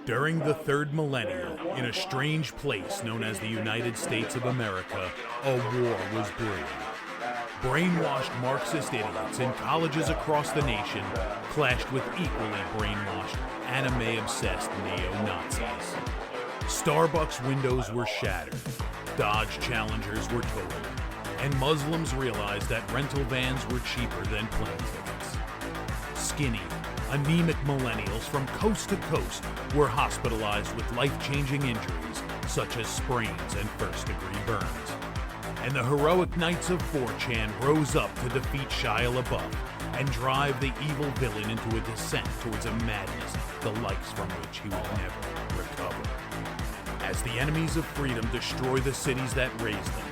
During the third millennium, in a strange place known as the United States of America, a war was brewing. Brainwashed Marxist idiots in colleges across the nation clashed with equally brainwashed, anime-obsessed neo-Nazis. Starbucks windows were shattered, Dodge Challengers were totaled, and Muslims realized that rental vans were cheaper than plane tickets. Skinny, anemic millennials from coast to coast were hospitalized with life-changing injuries such as sprains and first-degree burns. And the heroic knights of 4chan rose up to defeat Shia LaBeouf and drive the evil villain into a descent towards a madness the likes from which he would never recover. As the enemies of freedom destroy the cities that raised them,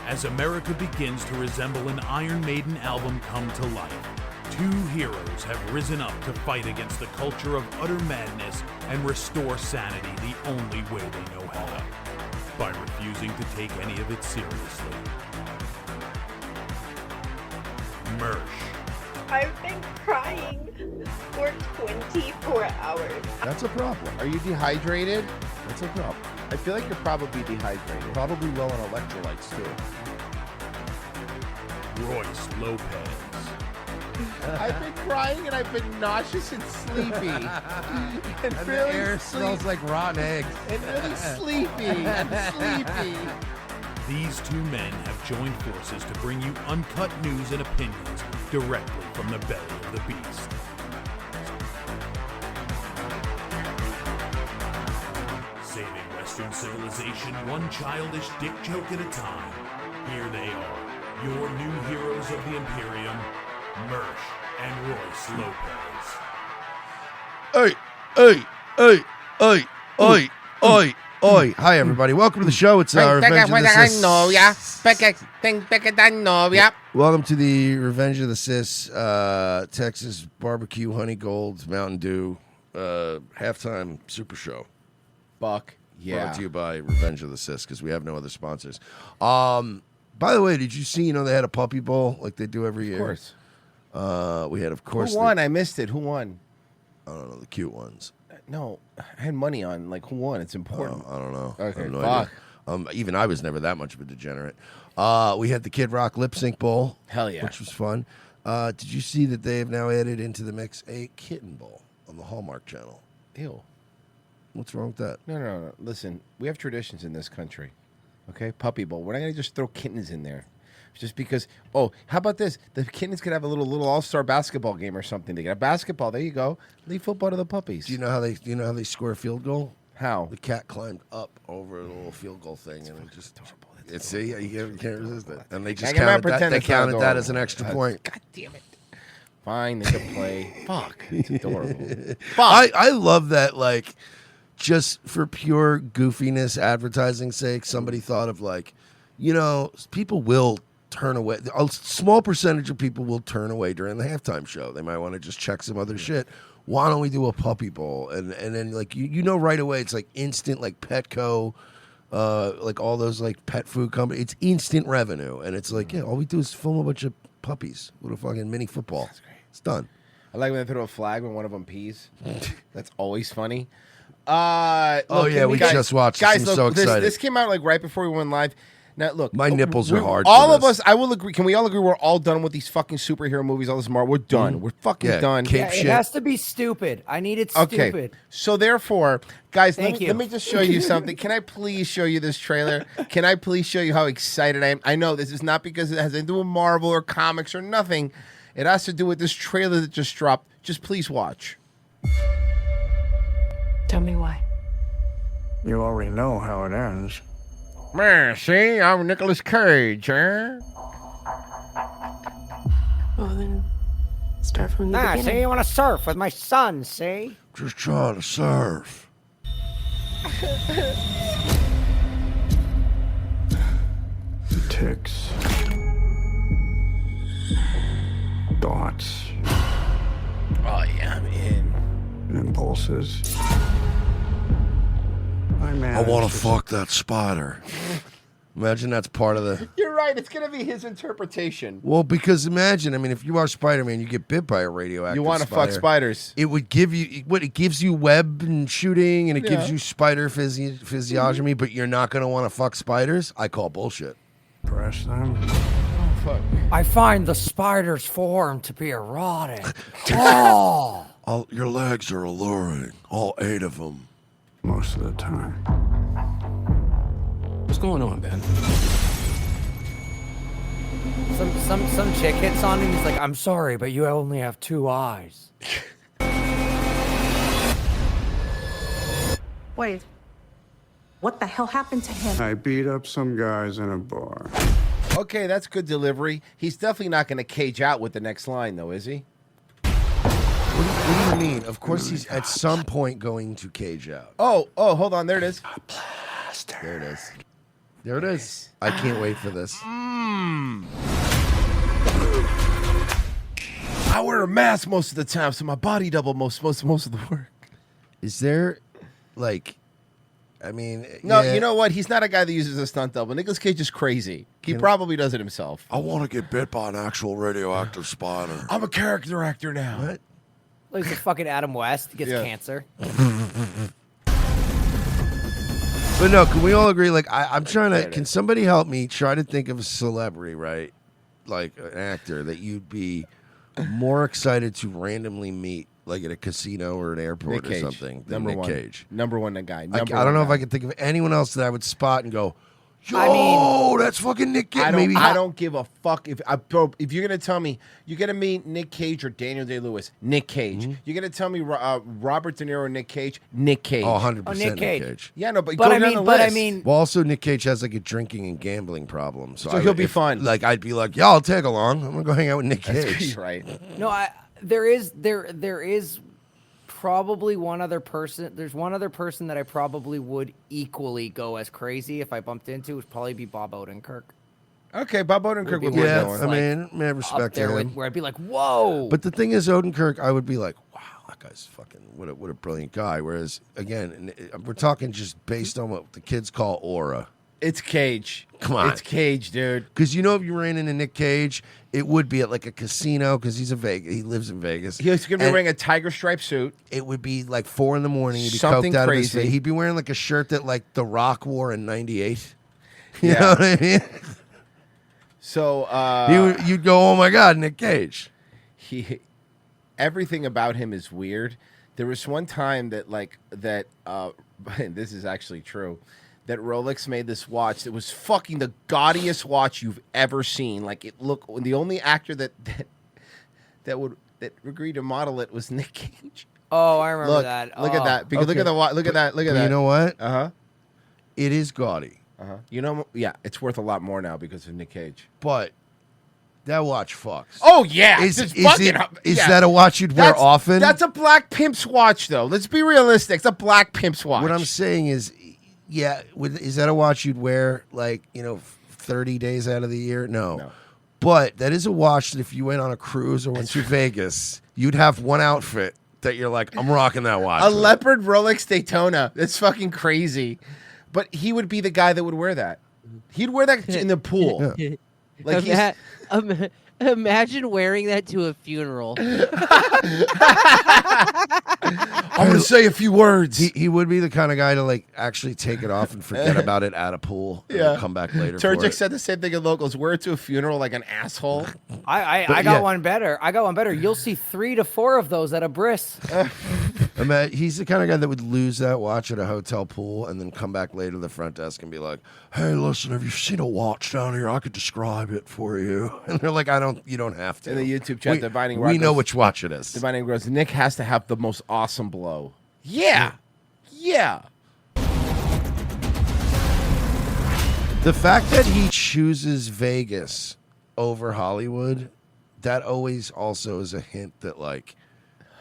as America begins to resemble an Iron Maiden album come to life, two heroes have risen up to fight against the culture of utter madness and restore sanity the only way they know how, by refusing to take any of it seriously. Mersh. I've been crying for 24 hours. That's a problem. Are you dehydrated? That's a problem. I feel like you're probably dehydrated. Probably low on electrolytes, too. Royce Lopez. I've been crying and I've been nauseous and sleepy. and And really the air smells like rotten eggs. And really sleepy. I'm sleepy. These two men have joined forces to bring you uncut news and opinions directly from the belly of the beast. Saving Western civilization one childish dick joke at a time. Here they are, your new heroes of the Imperium, Mersh and Royce Lopez. Hey, hey, hey, hey, hey, hey, hey. Hi, everybody. Welcome to the show. It's Revenge of the Sis. Welcome to the Revenge of the Sis, Texas Barbecue, Honey Gold, Mountain Dew, halftime super show. Buck, yeah. Brought to you by Revenge of the Sis, because we have no other sponsors. By the way, did you see, they had a puppy bowl like they do every year? Of course. We had, of course. Who won? I missed it. Who won? I don't know, the cute ones. No, I had money on, who won? It's important. I don't know. Okay, I have no fuck. idea. Even I was never that much of a degenerate. We had the Kid Rock Lip Sync Bowl. Hell yeah. Which was fun. Did you see that they have now added into the mix a Kitten Bowl on the Hallmark Channel? Ew. What's wrong with that? No. Listen, we have traditions in this country. Okay? Puppy bowl. We're not going to just throw kittens in there. Just because, how about this? The kittens could have a little all-star basketball game or something. They got a basketball. There you go. Leave football to the puppies. Do you know how they score a field goal? How? The cat climbed up over the little field goal thing, and it just adorable. See, you can't resist it. And they just counted that as an extra point. God damn it. Fine, they can play. Fuck. It's adorable. Fuck. I love that, just for pure goofiness, advertising sake, somebody thought of people will turn away. A small percentage of people will turn away during the halftime show. They might want to just check some other shit. Why don't we do a puppy bowl? And then right away it's instant Petco, all those pet food companies. It's instant revenue, and it's all we do is film a bunch of puppies with a fucking mini football. That's great. It's done. I like when they throw a flag when one of them pees. That's always funny. We just watched this. I'm so excited. This came out right before we went live. Now, look. My nipples are hard. All of us, I will agree. Can we all agree we're all done with these fucking superhero movies, all this Marvel? We're done. We're fucking done. It has to be stupid. I need it stupid. Okay. So therefore, guys, let me just show you something. Can I please show you this trailer? Can I please show you how excited I am? I know this is not because it has anything to do with Marvel or comics or nothing. It has to do with this trailer that just dropped. Just please watch. Tell me why. You already know how it ends. Man, see, I'm Nicolas Cage, huh? Well, then, start from the beginning. See, you want to surf with my son, see? Just trying to surf. Ticks. Thoughts. Oh, yeah, I'm in. Impulses. I managed I want to fuck that spider. Imagine that's part of the... You're right. It's going to be his interpretation. Well, because imagine, I mean, if you are Spider-Man, you get bit by a radioactive You want to fuck spiders. It would give you... It gives you web and shooting, and it gives you spider physiognomy, but you're not going to want to fuck spiders? I call bullshit. Press them. Oh, fuck. I find the spider's form to be erotic. Oh! Your legs are alluring. All 8 of them. Most of the time. What's going on, Ben? Some chick hits on him. He's like, I'm sorry, but you only have 2 eyes. Wait. What the hell happened to him? I beat up some guys in a bar. Okay, that's good delivery. He's definitely not going to cage out with the next line, though, is he? What do you mean? Of course he's at some point going to cage out. Oh, hold on. There it is. There it is. There it is. I can't wait for this. I wear a mask most of the time, so my body double most of the work. Is there, like, I mean... No, yeah. you know what? He's not a guy that uses a stunt double. Nicolas Cage is crazy. He probably does it himself. I want to get bit by an actual radioactive spider. I'm a character actor now. What? Like the fucking Adam West. He gets cancer. But no, can we all agree? Like, I'm trying to... Can somebody help me try to think of a celebrity, right? Like, an actor that you'd be more excited to randomly meet, like at a casino or an airport or something, than Nick Cage. Number one guy. I don't know if I could think of anyone else that I would spot and go, yo, that's fucking Nick Cage. I don't give a fuck if you're gonna tell me you're gonna meet Nick Cage or Daniel Day-Lewis, Nick Cage. You're gonna tell me Robert De Niro, Nick Cage, Nick Cage. Oh, 100% Nick Cage. Yeah, no, but I mean, well, also Nick Cage has like a drinking and gambling problem, so he'll be fun. Like I'd be like, yeah, I'll tag along. I'm gonna go hang out with Nick Cage. Right. No, there is probably one other person. There's one other person that I probably would equally go as crazy if I bumped into. Would probably be Bob Odenkirk. Okay, Bob Odenkirk would be yeah. going. I mean, man, respect to him. Where I'd be like, whoa. But the thing is, Odenkirk, I would be like, wow, that guy's fucking what a brilliant guy. Whereas again, we're talking just based on what the kids call aura. It's Cage. Come on. It's Cage, dude. Because you know if you ran into Nick Cage, it would be at like a casino because he lives in Vegas. He's going to be wearing a tiger stripe suit. It would be like 4 a.m. He'd be Something coked out crazy. of his face. He'd be wearing like a shirt that like The Rock wore in '98. You Yeah. know what I mean? So you'd go, oh my God, Nick Cage. Everything about him is weird. There was one time that this is actually true, that Rolex made this watch that was fucking the gaudiest watch you've ever seen. Like it looked, the only actor that agreed to model it was Nick Cage. Oh, I remember that. Look at that. Because Okay. look at the watch. Look at that. Look at that. You know what? It is gaudy. You know, yeah, it's worth a lot more now because of Nick Cage. But that watch fucks. Oh yeah, Is yeah. that a watch you'd wear often? That's a black pimp's watch, though. Let's be realistic. It's a black pimp's watch. What I'm saying is, yeah, is that a watch you'd wear 30 days out of the year? No. But that is a watch that if you went on a cruise or went to Vegas, you'd have one outfit that you're like, I'm rocking that watch. A leopard Rolex Daytona. That's fucking crazy. But he would be the guy that would wear that. He'd wear that in the pool. Yeah. Like imagine wearing that to a funeral. I'm going to say a few words. He would be the kind of guy to actually take it off and forget about it at a pool. And then come back later. Turgic said the same thing in Locals. Wear it to a funeral like an asshole. I got one better. You'll see 3 to 4 of those at a bris. He's the kind of guy that would lose that watch at a hotel pool and then come back later to the front desk and be like, hey, listen, have you seen a watch down here? I could describe it for you. And they're like, you don't have to. In the YouTube chat, Divining Rock we know goes, which watch it is. Divining goes, Nick has to have the most awesome blow. Yeah. The fact that he chooses Vegas over Hollywood, that always also is a hint that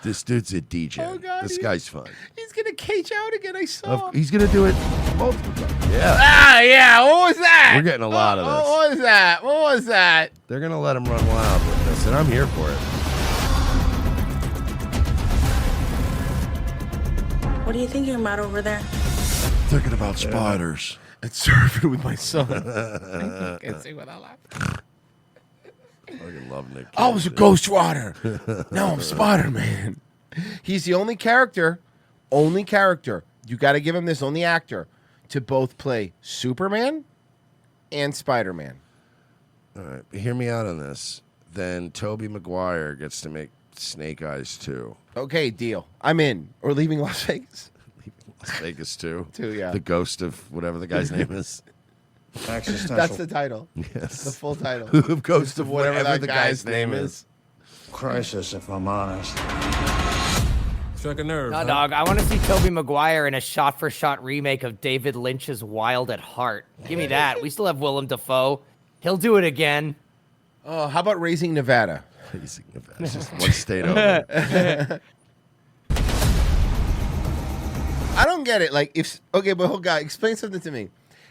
this dude's a DJ. Oh, God, this guy's fun. He's going to cage out again, I saw. He's going to do it multiple times. Yeah. Yeah. What was that? We're getting a lot of this. What was that? They're going to let him run wild with this, and I'm here for it. What are you thinking about over there? thinking about spiders. And surfing with my son. I can't say without laughing. I fucking love Nick Cage. I was a Ghost Rider. Now I'm Spider-Man. He's the only character, you got to give him this, only actor, to both play Superman and Spider-Man. All right, hear me out on this. Then Tobey Maguire gets to make Snake Eyes 2. Okay, deal. I'm in. Or Leaving Las Vegas. Las Vegas 2. 2, yeah. The ghost of whatever the guy's name is. That's the title. Yes. The full title. Ghost of whatever the guy's name is. Crisis, if I'm honest. Struck a nerve. No, dog. I want to see Tobey Maguire in a shot-for-shot remake of David Lynch's Wild at Heart. Give me that. We still have Willem Dafoe. He'll do it again. Oh, how about Raising Nevada? Raising Nevada. It's just one state over. I don't get it. Like, but hold on, explain something to me.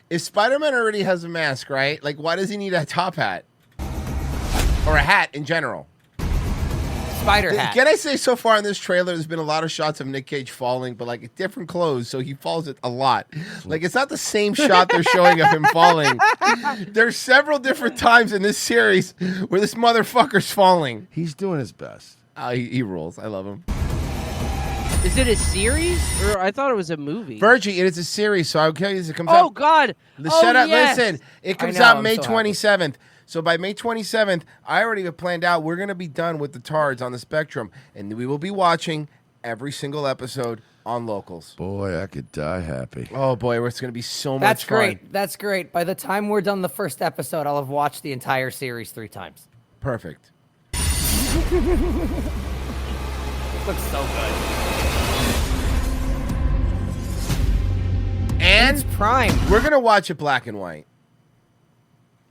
If Spider-Man already has a mask, right? Like, why does he need a top hat? Or a hat in general? Spider hat. Can I say so far in this trailer, there's been a lot of shots of Nick Cage falling, but like different clothes, so he falls it a lot. Like it's not the same shot they're showing of him falling. There's several different times in this series where this motherfucker's falling. He's doing his best. He rules. I love him. Is it a series? Or I thought it was a movie. Virgie, it is a series, so I'll tell you this. It comes Oh, out. God. Shut up. Yes. Listen, it comes know, out I'm May so happy. 27th. So by May 27th, I already have planned out we're going to be done with the Tards on the Spectrum, and we will be watching every single episode on Locals. Boy, I could die happy. Oh, boy, it's going to be so much That's fun. great. That's great. By the time we're done the first episode, I'll have watched the entire series 3 times. Perfect. It looks so good. And it's Prime. We're going to watch it black and white.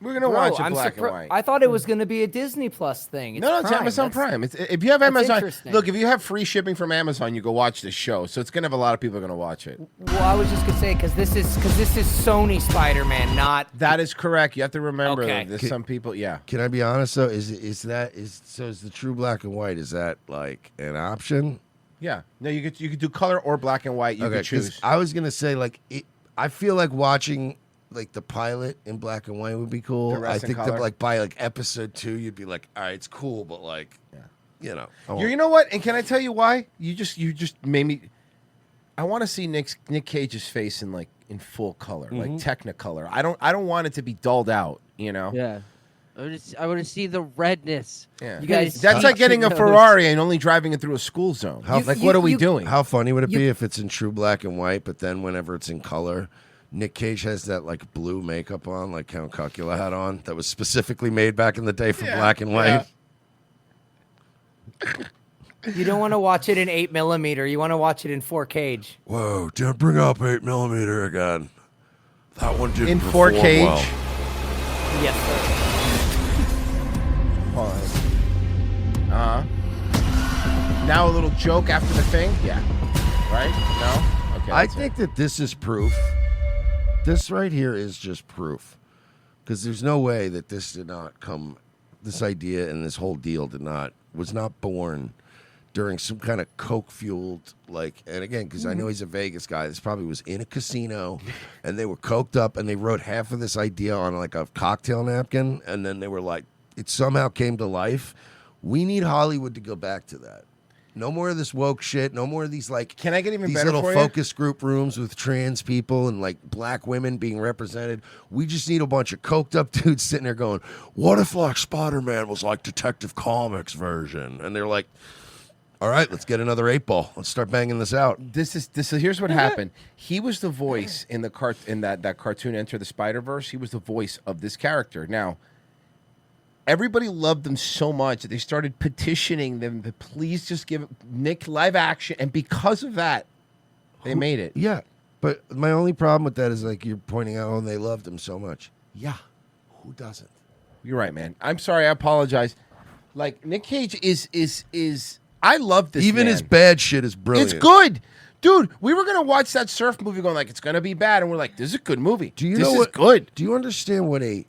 We're going to Bro, watch it I'm black and white. I thought it was going to be a Disney Plus thing. It's No, it's Prime. Amazon That's- Prime. If you have that's Amazon, interesting. look, if you have free shipping from Amazon, you go watch the show. So it's going to have a lot of people going to watch it. Well, I was just going to say, because this is Sony Spider-Man, not... That is correct. You have to remember Okay. that there's some people, yeah. Can I be honest though? Is the true black and white? Is that like an option? Yeah. No, you could do color or black and white. You could 'cause choose. I was gonna say like I feel like watching like the pilot in black and white would be cool. The rest I in think that color? like by like episode 2, you'd be like, all right, it's cool, but like, you know, You know what? And can I tell you why? You just made me. I want to see Nick Cage's face in full color, like Technicolor. I don't want it to be dulled out. You know. Yeah. I want to see the redness. Yeah. You guys- That's like getting a Ferrari and only driving it through a school zone. What are we doing? How funny would it be if it's in true black and white, but then whenever it's in color, Nick Cage has that like blue makeup on, like Count Chocula had on, that was specifically made back in the day for black and white. Yeah. You don't want to watch it in 8mm. You want to watch it in 4K. Whoa, don't bring up 8mm again. That one didn't In perform 4K? well. Yes, sir. Now a little joke after the thing? Yeah. Right? No? Okay. I that's think that this is proof. This right here is just proof. Because there's no way that this idea and this whole deal was not born during some kind of coke-fueled, and again, because I know he's a Vegas guy, this probably was in a casino, and they were coked up, and they wrote half of this idea on a cocktail napkin, and then they were like, it somehow came to life. We need Hollywood to go back to that. No more of this woke shit. No more of these Can I get even these better little for you? focus group rooms with trans people and black women being represented. We just need a bunch of coked up dudes sitting there going, "What if Spider-Man was like Detective Comics version?" And they're like, "All right, let's get another 8-ball. Let's start banging this out." Here's what happened. He was the voice in that cartoon Enter the Spider-Verse. He was the voice of this character. Now, everybody loved them so much that they started petitioning them to please just give Nick live action, and because of that, they made it. Yeah, but my only problem with that is you're pointing out, oh, they loved him so much. Yeah, who doesn't? You're right, man. I'm sorry. I apologize. Nick Cage is I love this. Even man. his bad shit is brilliant. It's good. Dude, we were gonna watch that surf movie going it's gonna be bad, and we're like, this is a good movie. Do you this know is what? good. Do you understand what a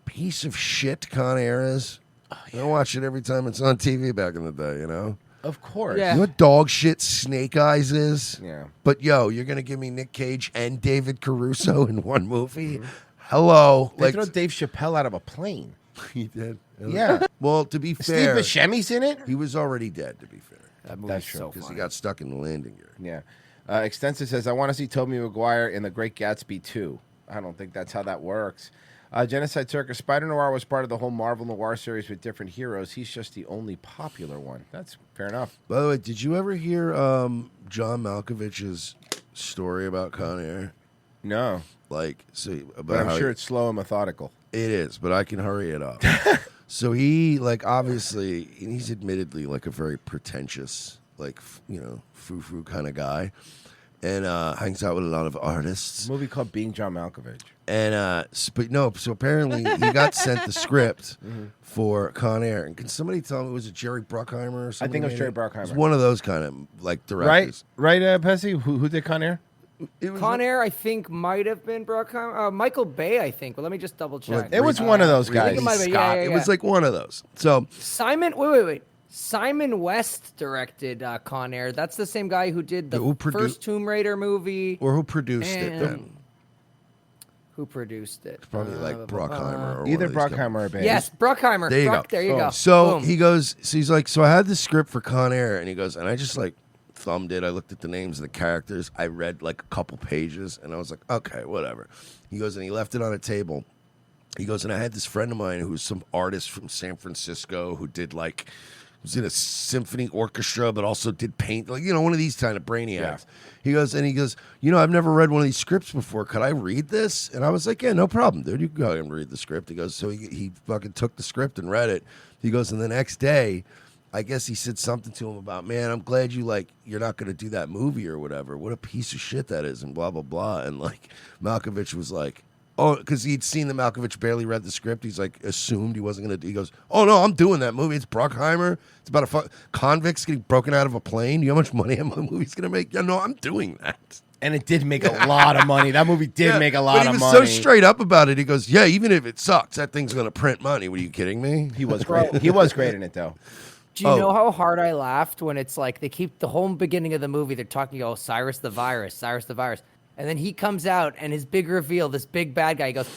piece of shit Con Air is? I watch it every time it's on TV back in the day. You know. Of course. You know what dog shit Snake Eyes is? Yeah. But yo, you're gonna give me Nick Cage and David Caruso in one movie? Hello. They throw Dave Chappelle out of a plane. He did. Yeah. Well, to be fair, Steve Buscemi's in it? He was already dead, to be fair. That's true. Because he got stuck in the landing gear. Yeah. Extensive says, I want to see Tobey Maguire in The Great Gatsby 2. I don't think that's how that works. Genocide Circus, Spider Noir was part of the whole Marvel Noir series with different heroes. He's just the only popular one. That's fair enough. By the way, did you ever hear John Malkovich's story about Con Air? No. Like, so But about I'm sure it's slow and methodical. It is, but I can hurry it up. So he, like, obviously, he's admittedly like a very pretentious, like, foo-foo kind of guy, and hangs out with a lot of artists. A movie called Being John Malkovich. And so apparently he got sent the script for Con Air. And can somebody tell me, was it Jerry Bruckheimer or something? I think it was Jerry Bruckheimer. It's one of those kind of like directors, right, Pessy? Who did Con Air? Con Air, I think, might have been Bruckheimer. Michael Bay, I think. But let me just double check. It was one of those guys. I think it might have been, yeah. It was like one of those. So wait. Simon West directed Con Air. That's the same guy who did the first Tomb Raider movie. Or who produced it then? Who produced it? Probably like Bruckheimer. Or Either Bruckheimer or Bay. Yes, Bruckheimer. There you go. There you go. So Boom. he goes, he's like, so I had this script for Con Air, and he goes, and I just like thumbed it. I looked at the names of the characters. I read like a couple pages, and I was like, okay, whatever. He goes, and he left it on a table. He goes, and I had this friend of mine who was some artist from San Francisco who did like, was in a symphony orchestra, but also did paint, like, one of these kind of brainiacs. Yeah. He goes, I've never read one of these scripts before. Could I read this? And I was like, yeah, no problem, dude. You can go ahead and read the script. He goes, so he fucking took the script and read it. He goes, and the next day, I guess he said something to him about, man, I'm glad you're not going to do that movie or whatever. What a piece of shit that is, and blah, blah, blah. And like, Malkovich was like, oh, because he'd seen that Malkovich barely read the script. He's like, assumed he wasn't going to. He goes, oh, no, I'm doing that movie. It's Bruckheimer. It's about convicts getting broken out of a plane. You know how much money that movie's going to make? Yeah, no, I'm doing that. And it did make a lot of money. That movie did make a lot of money. But he was so straight up about it. He goes, yeah, even if it sucks, that thing's going to print money. What, are you kidding me? He was great. He was great in it, though. Do you know how hard I laughed when it's like they keep the whole beginning of the movie, they're talking, Cyrus the Virus. And then he comes out and his big reveal, this big bad guy, he goes,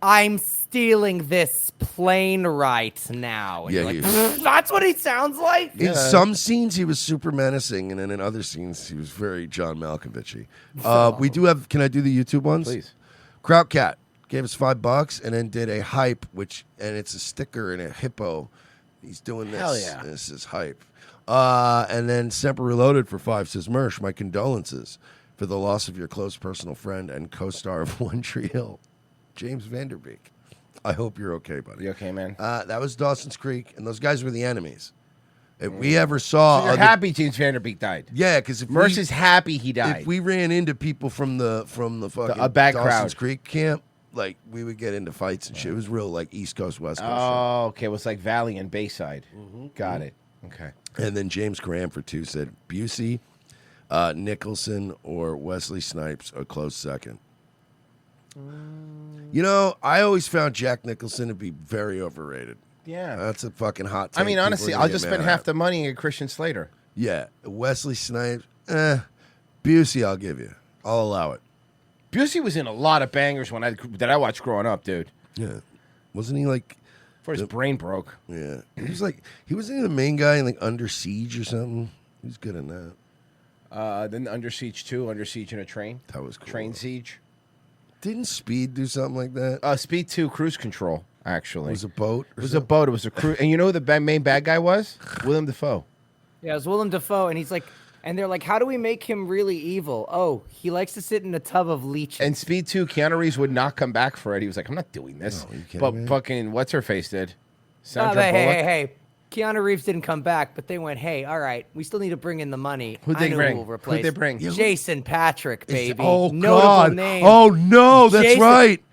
I'm stealing this plane right now. And you're like, that's what he sounds like? In some scenes, he was super menacing, and then in other scenes, he was very John Malkovich-y. We do have, can I do the YouTube ones? Please. Kraut Cat gave us $5 and then did a hype, and it's a sticker and a hippo. He's doing this. Hell yeah. This is hype. And then Semper Reloaded for $5 says, Mersh, my condolences for the loss of your close personal friend and co-star of One Tree Hill, James Vanderbeek. I hope you're okay, buddy. You okay, man? That was Dawson's Creek, and those guys were the enemies. If we ever saw... So you're happy James Vanderbeek died? Yeah, because if Merce is happy he died. If we ran into people from the fucking a bad Dawson's crowd. Creek camp, like, we would get into fights and shit. It was real, like, East Coast, West Coast. Oh, okay. It was like Valley and Bayside. Got it. Okay. And then James Graham for 2 said, Busey, Nicholson, or Wesley Snipes a close second. I always found Jack Nicholson to be very overrated. Yeah. That's a fucking hot take. I mean, honestly, I'll just spend half the money at Christian Slater. Yeah. Wesley Snipes, Busey, I'll give you. I'll allow it. Busey was in a lot of bangers that I watched growing up, dude. Yeah. Wasn't he like... Before his brain broke. Yeah. He wasn't the main guy in like Under Siege or something. He was good in that. Then Under Siege 2, Under Siege in a Train. That was cool. Train Siege. Didn't Speed do something like that? Speed 2, Cruise Control, actually. It was a boat? It was a boat. It was a cruise. And you know who the main bad guy was? Willem Dafoe. Yeah, it was Willem Dafoe, and he's like... And they're like, how do we make him really evil? Oh, he likes to sit in a tub of leeches. And Speed 2, Keanu Reeves would not come back for it. He was like, I'm not doing this. But fucking, what's-her-face did? Sandra Bullock. Hey. Keanu Reeves didn't come back, but they went, hey, all right, we still need to bring in the money. Who'd they bring? Jason Patrick, baby. Oh, Notable God. name. Oh, no, that's right.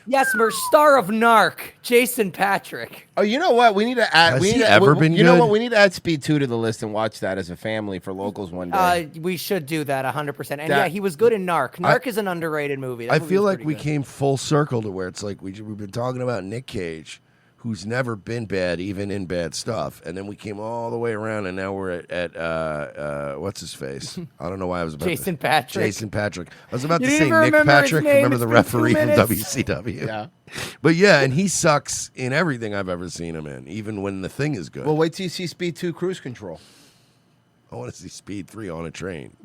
Yes, star of Narc, Jason Patrick. Oh, you know what? We need to add. Has he ever been You know good? what? We need to add Speed 2 to the list and watch that as a family for locals one day. We should do that 100%. And yeah, he was good in Narc. Narc is an underrated movie. I feel like we came full circle to where it's like we've been talking about Nick Cage. who's never been bad, even in bad stuff. And then we came all the way around, and now we're at what's his face? I don't know why I was about Jason Patrick. Jason Patrick. I was about You to didn't say even Nick remember his Patrick. name. Remember It's the been 2 referee from minutes. WCW? Yeah. But yeah, and he sucks in everything I've ever seen him in, even when the thing is good. Well, wait till you see Speed 2 Cruise Control. I want to see Speed 3 on a train.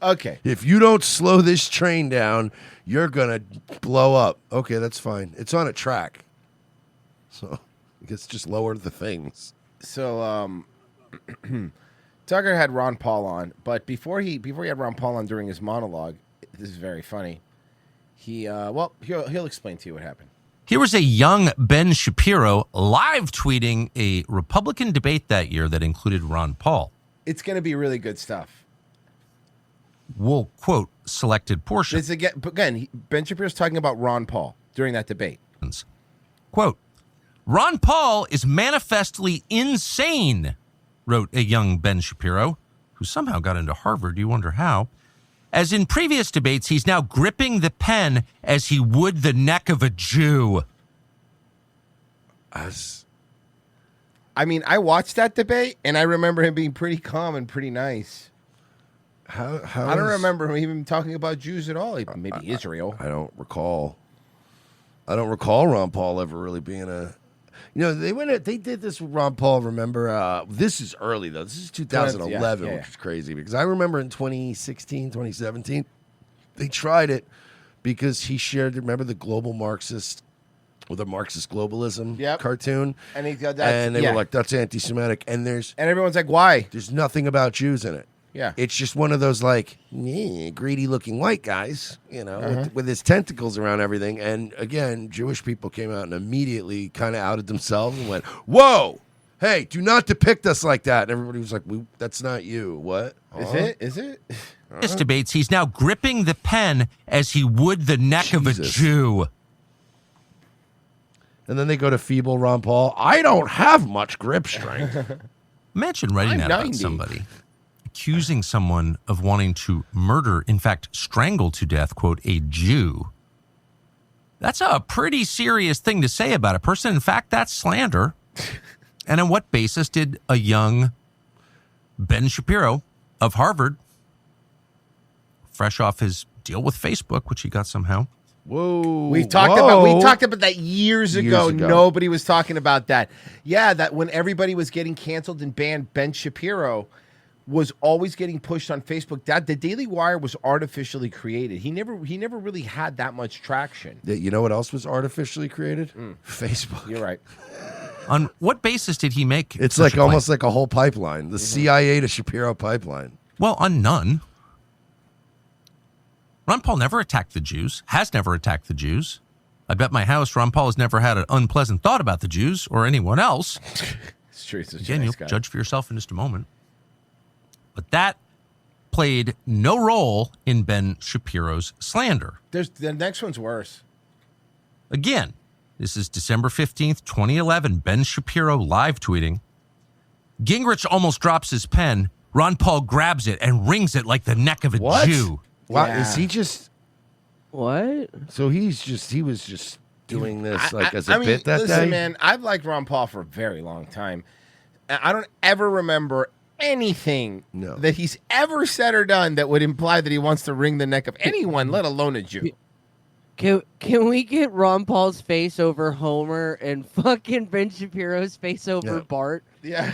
Okay. If you don't slow this train down, you're going to blow up. Okay, that's fine. It's on a track. So I guess just lower the things. So Tucker had Ron Paul on, but before he had Ron Paul on during his monologue, this is very funny. He'll explain to you what happened. Here was a young Ben Shapiro live tweeting a Republican debate that year that included Ron Paul. It's going to be really good stuff. We'll quote selected portions. Again, Ben Shapiro's talking about Ron Paul during that debate. Quote, Ron Paul is manifestly insane, wrote a young Ben Shapiro, who somehow got into Harvard. You wonder how. As in previous debates, he's now gripping the pen as he would the neck of a Jew. I mean, I watched that debate, and I remember him being pretty calm and pretty nice. I don't remember him even talking about Jews at all. Maybe Israel. I don't recall. Ron Paul ever really being a... they did this with Ron Paul, remember? This is early, though. This is 2011, which is crazy. Because I remember in 2016, 2017, they tried it because he shared, remember the global Marxist... or the Marxist globalism cartoon. And they were like, that's anti-Semitic. And everyone's like, why? There's nothing about Jews in it. Yeah. It's just one of those, like, greedy-looking white guys, with his tentacles around everything. And, again, Jewish people came out and immediately kind of outed themselves and went, whoa, hey, do not depict us like that. And everybody was like, that's not you. What? Is it? This debates, he's now gripping the pen as he would the neck of a Jew. And then they go to feeble Ron Paul. I don't have much grip strength. Imagine writing that about somebody. Accusing someone of wanting to murder, in fact, strangle to death, quote, a Jew. That's a pretty serious thing to say about a person. In fact, that's slander. And on what basis did a young Ben Shapiro of Harvard, fresh off his deal with Facebook, which he got somehow, we talked about that years ago. Nobody was talking about that. Yeah, that when everybody was getting canceled and banned, Ben Shapiro was always getting pushed on Facebook. That the Daily Wire was artificially created. He never really had that much traction. You know what else was artificially created? Facebook. You're right. On what basis did he make? It's like almost like a whole pipeline, the CIA to Shapiro pipeline. Well, on none. Ron Paul never attacked the Jews, has never attacked the Jews. I bet my house Ron Paul has never had an unpleasant thought about the Jews or anyone else. It's true. Again, you'll judge for yourself in just a moment. But that played no role in Ben Shapiro's slander. The next one's worse. Again, this is December 15th, 2011. Ben Shapiro live tweeting. Gingrich almost drops his pen. Ron Paul grabs it and wrings it like the neck of a Jew. Wow, is he just... What? So he was just doing this as a bit that day? Listen, man, I've liked Ron Paul for a very long time. I don't ever remember anything that he's ever said or done that would imply that he wants to wring the neck of anyone, let alone a Jew. Can we get Ron Paul's face over Homer and fucking Ben Shapiro's face over Bart? Yeah.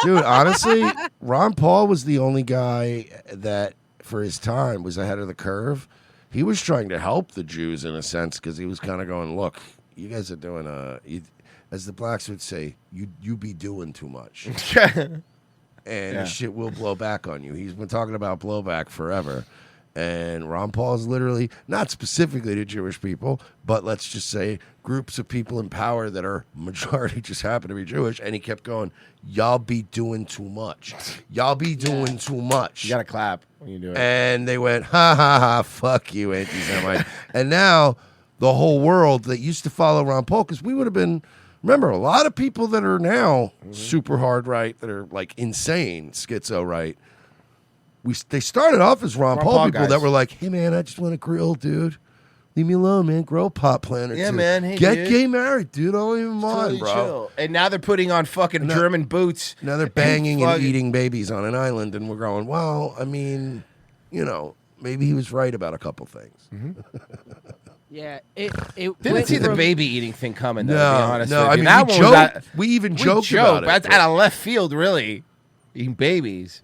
Dude, honestly, Ron Paul was the only guy that, for his time, was ahead of the curve. He was trying to help the Jews in a sense because he was kind of going, look, you guys are doing, as the blacks would say, you be doing too much. And shit will blow back on you. He's been talking about blowback forever. And Ron Paul is literally, not specifically to Jewish people, but let's just say groups of people in power that are majority just happen to be Jewish. And he kept going, y'all be doing too much. Y'all be doing too much. You got to clap when you do it. And they went, ha, ha, ha, fuck you, anti-Semite. And now the whole world that used to follow Ron Paul, because we would have been, remember, a lot of people that are now super hard right, that are like insane schizo right, they started off as Ron Paul people guys. that were like, hey, man, I just want to grill, dude. Leave me alone, man. Grow a pot plant or Yeah, two. man. Hey, Get dude. gay married, dude. I don't even mind, Totally bro. chill. And now they're putting on fucking German boots. Now they're banging and fucking- eating babies on an island, and we're going, well, I mean, you know, maybe he was right about a couple things. Yeah, it Didn't went see the from- baby eating thing coming, though, No, to be honest no, with I you. mean, That we one was joked- out- we even joked about it, but that's but- out of left field, really. Eating babies.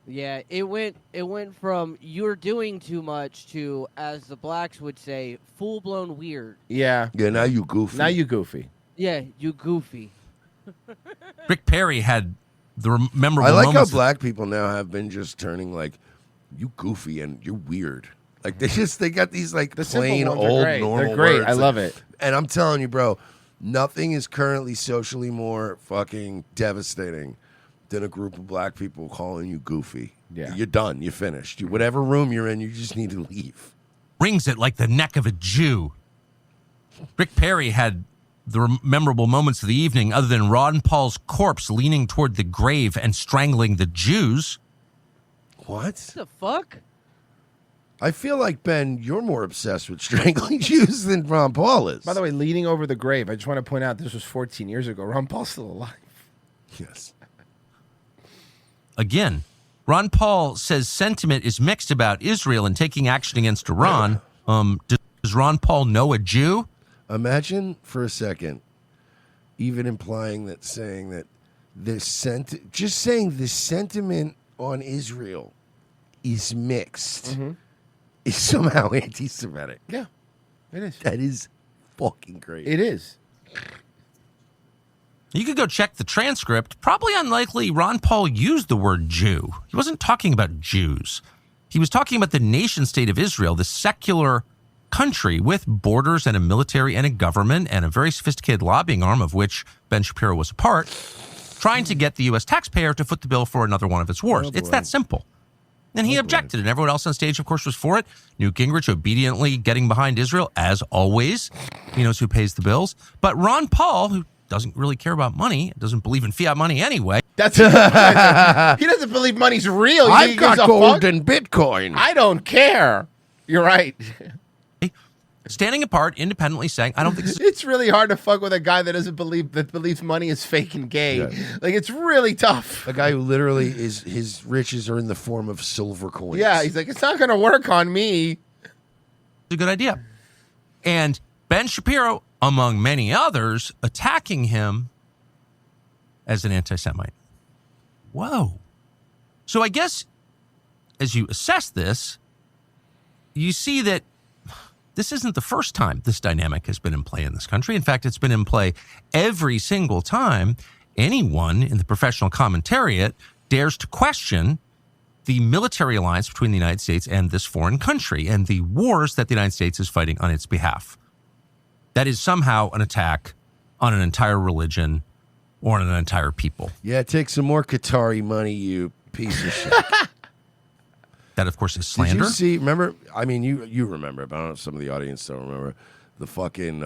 Yeah, it went from you're doing too much to, as the blacks would say, full blown weird. Yeah. Yeah, now you goofy. Now you goofy. Yeah, you goofy. Rick Perry had the memorable I like how moments. black people now have been just turning like, you goofy and you're weird. Like they got these like The simple plain ones are old great. normal They're great. words. I love it. And I'm telling you, bro, nothing is currently socially more fucking devastating than a group of black people calling you goofy. Yeah. You're done. You're finished. Whatever room you're in, you just need to leave. Rings it like the neck of a Jew. Rick Perry had the memorable moments of the evening, other than Ron Paul's corpse leaning toward the grave and strangling the Jews. What the fuck? I feel like, Ben, you're more obsessed with strangling Jews than Ron Paul is. By the way, leaning over the grave, I just want to point out this was 14 years ago. Ron Paul's still alive. Yes. Again, Ron Paul says sentiment is mixed about Israel and taking action against Iran. Does Ron Paul know a Jew? Imagine for a second, even implying that, saying that just saying the sentiment on Israel is mixed is somehow anti-Semitic. Yeah, it is. That is fucking great. It is. You could go check the transcript. Probably unlikely Ron Paul used the word Jew. He wasn't talking about Jews. He was talking about the nation state of Israel, the secular country with borders and a military and a government and a very sophisticated lobbying arm of which Ben Shapiro was a part, trying to get the U.S. taxpayer to foot the bill for another one of its wars. It's that simple. And he objected, and everyone else on stage, of course, was for it. Newt Gingrich obediently getting behind Israel, as always. He knows who pays the bills. But Ron Paul, who doesn't really care about money, doesn't believe in fiat money anyway. That's he doesn't believe money's real. I've got gold and Bitcoin. I don't care. You're right. Standing apart, independently saying, I don't think It's really hard to fuck with a guy that believes money is fake and gay. Yeah. Like, it's really tough. A guy who literally his riches are in the form of silver coins. Yeah, he's like, it's not going to work on me. it's a good idea. And Ben Shapiro, among many others, attacking him as an anti-Semite. Whoa. So I guess as you assess this, you see that this isn't the first time this dynamic has been in play in this country. In fact, it's been in play every single time anyone in the professional commentariat dares to question the military alliance between the United States and this foreign country and the wars that the United States is fighting on its behalf. That is somehow an attack on an entire religion or on an entire people. Yeah, take some more Qatari money, you piece of shit. That, of course, is slander. Did you see, remember, I mean, you remember, but I don't know if some of the audience don't remember, the fucking,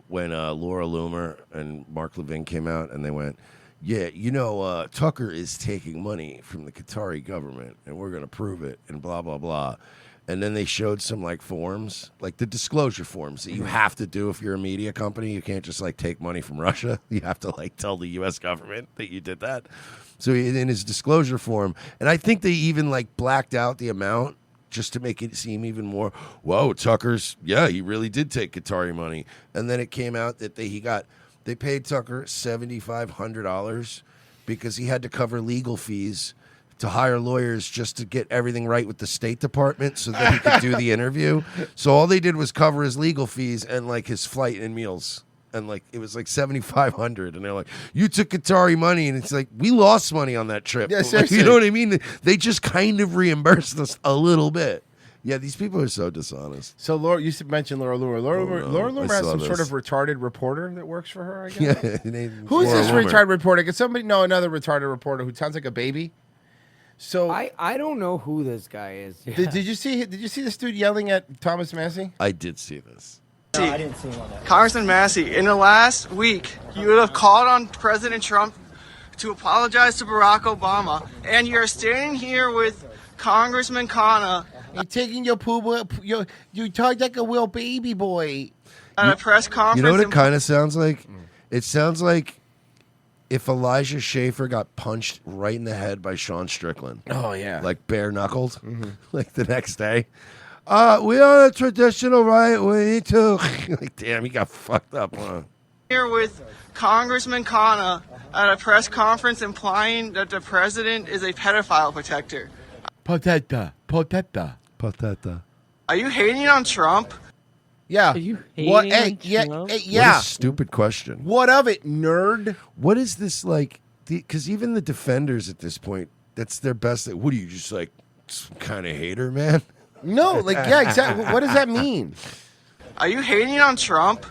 when Laura Loomer and Mark Levin came out and they went, yeah, you know, Tucker is taking money from the Qatari government and we're going to prove it and blah, blah, blah. And then they showed some like forms, like the disclosure forms that you have to do if you're a media company. You can't just like take money from Russia. You have to like tell the U.S. government that you did that. So in his disclosure form, and I think they even like blacked out the amount just to make it seem even more, whoa, Tucker's, yeah, he really did take Qatari money. And then it came out that they paid Tucker $7,500 because he had to cover legal fees to hire lawyers just to get everything right with the State Department so that he could do the interview. So all they did was cover his legal fees and like his flight and meals. And like it was like $7,500, and they're like, "You took Qatari money," and it's like we lost money on that trip. Yeah, Like, seriously. you know what I mean? They just kind of reimbursed us a little bit. Yeah, these people are so dishonest. So Laura, you mentioned Laura Loomer. Laura Loomer has saw some this. sort of retarded reporter that works for her, I guess. Yeah, Who's Laura this Loomer. retarded reporter? Can somebody know another retarded reporter who sounds like a baby? So I don't know who this guy is. did you see this dude yelling at Thomas Massey? I did see this. No, I didn't see one. Congressman Massey, in the last week, you would have called on President Trump to apologize to Barack Obama, and you're standing here with Congressman Kana You're taking your poo. You talk like a little baby boy. at a press conference. You know what it kind of sounds like? It sounds like if Elijah Schaefer got punched right in the head by Sean Strickland. Oh, yeah. Like bare knuckled, like the next day. We are a traditional right. We need to. Like, damn, he got fucked up. Huh? Here with Congressman Kana at a press conference implying that the president is a pedophile protector. Potata. Are you hating on Trump? Yeah. Are you hating What? on Hey, yeah, Trump? yeah. What a stupid question. What of it, nerd? What is this like? Because even the defenders at this point, that's their best. What are you, just like some kind of hater, man? No, like, yeah, exactly. What does that mean? Are you hating on Trump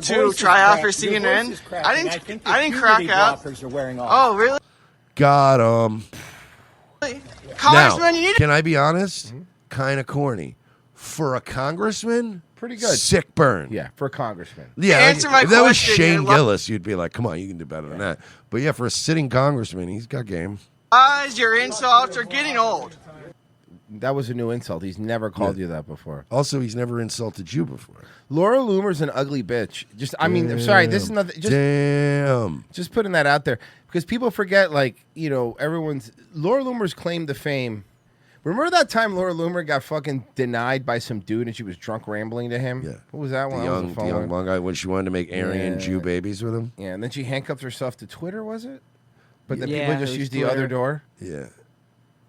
to try out for CNN? I didn't crack out. Oh, really? Got Congressman, Now, you need can I be honest? Kind of corny. For a congressman, Pretty good. sick burn. Yeah, for a congressman. Yeah, Answer my if that was question, Shane you're Gillis, you'd be like, come on, you can do better than that. But yeah, for a sitting congressman, he's got game. Guys, your insults are getting old. That was a new insult. He's never called you that before. Also, he's never insulted you before. Laura Loomer's an ugly bitch. I'm sorry, this is nothing. Just putting that out there because people forget, like, everyone's. Laura Loomer's claim to fame. Remember that time Laura Loomer got fucking denied by some dude and she was drunk rambling to him? Yeah. What was that one? The young blonde guy when she wanted to make Aryan Jew babies with him. Yeah, and then she handcuffed herself to Twitter, was it? But then Yeah, people just it was used the Twitter. other door. Yeah.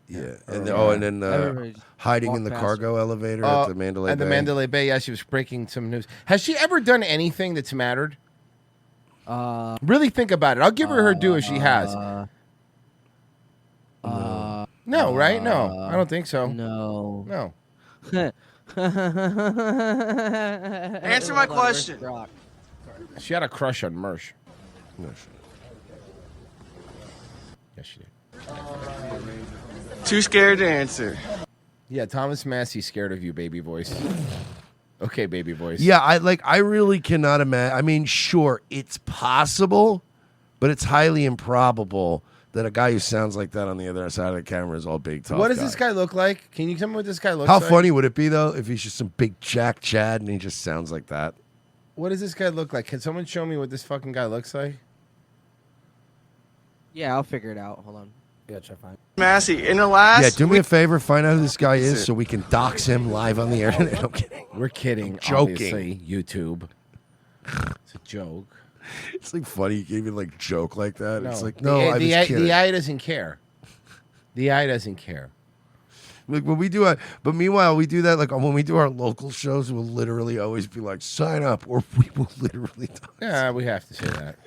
Yeah. And then hiding in the cargo elevator at the Mandalay Bay. At the Mandalay Bay, yeah, she was breaking some news. Has she ever done anything that's mattered? Really think about it. I'll give her due if she has. No, right? No, I don't think so. No. Answer my question. She had a crush on Mersh. No, Yes, she did. Too scared to answer. Yeah, Thomas Massey's scared of you, baby voice. Okay, baby voice. Yeah, I really cannot imagine. I mean, sure, it's possible, but it's highly improbable that a guy who sounds like that on the other side of the camera is all big tough. What does this guy look like? Can you tell me what this guy looks How like? funny would it be though if he's just some big Jack Chad and he just sounds like that? What does this guy look like? Can someone show me what this fucking guy looks like? Yeah, I'll figure it out. Hold on. Yeah, try fine. Massey, in the last Yeah, do me a favor, find out who this guy is so we can dox him live on the internet. I'm kidding. We're kidding. I'm joking. Obviously. YouTube. It's a joke. It's like funny you can even like joke like that. It's like the I was kidding. the eye doesn't care. The eye doesn't care. Like when we do but meanwhile we do that like when we do our local shows, we'll literally always be like, sign up, or we will literally dox. Yeah, we have to say that.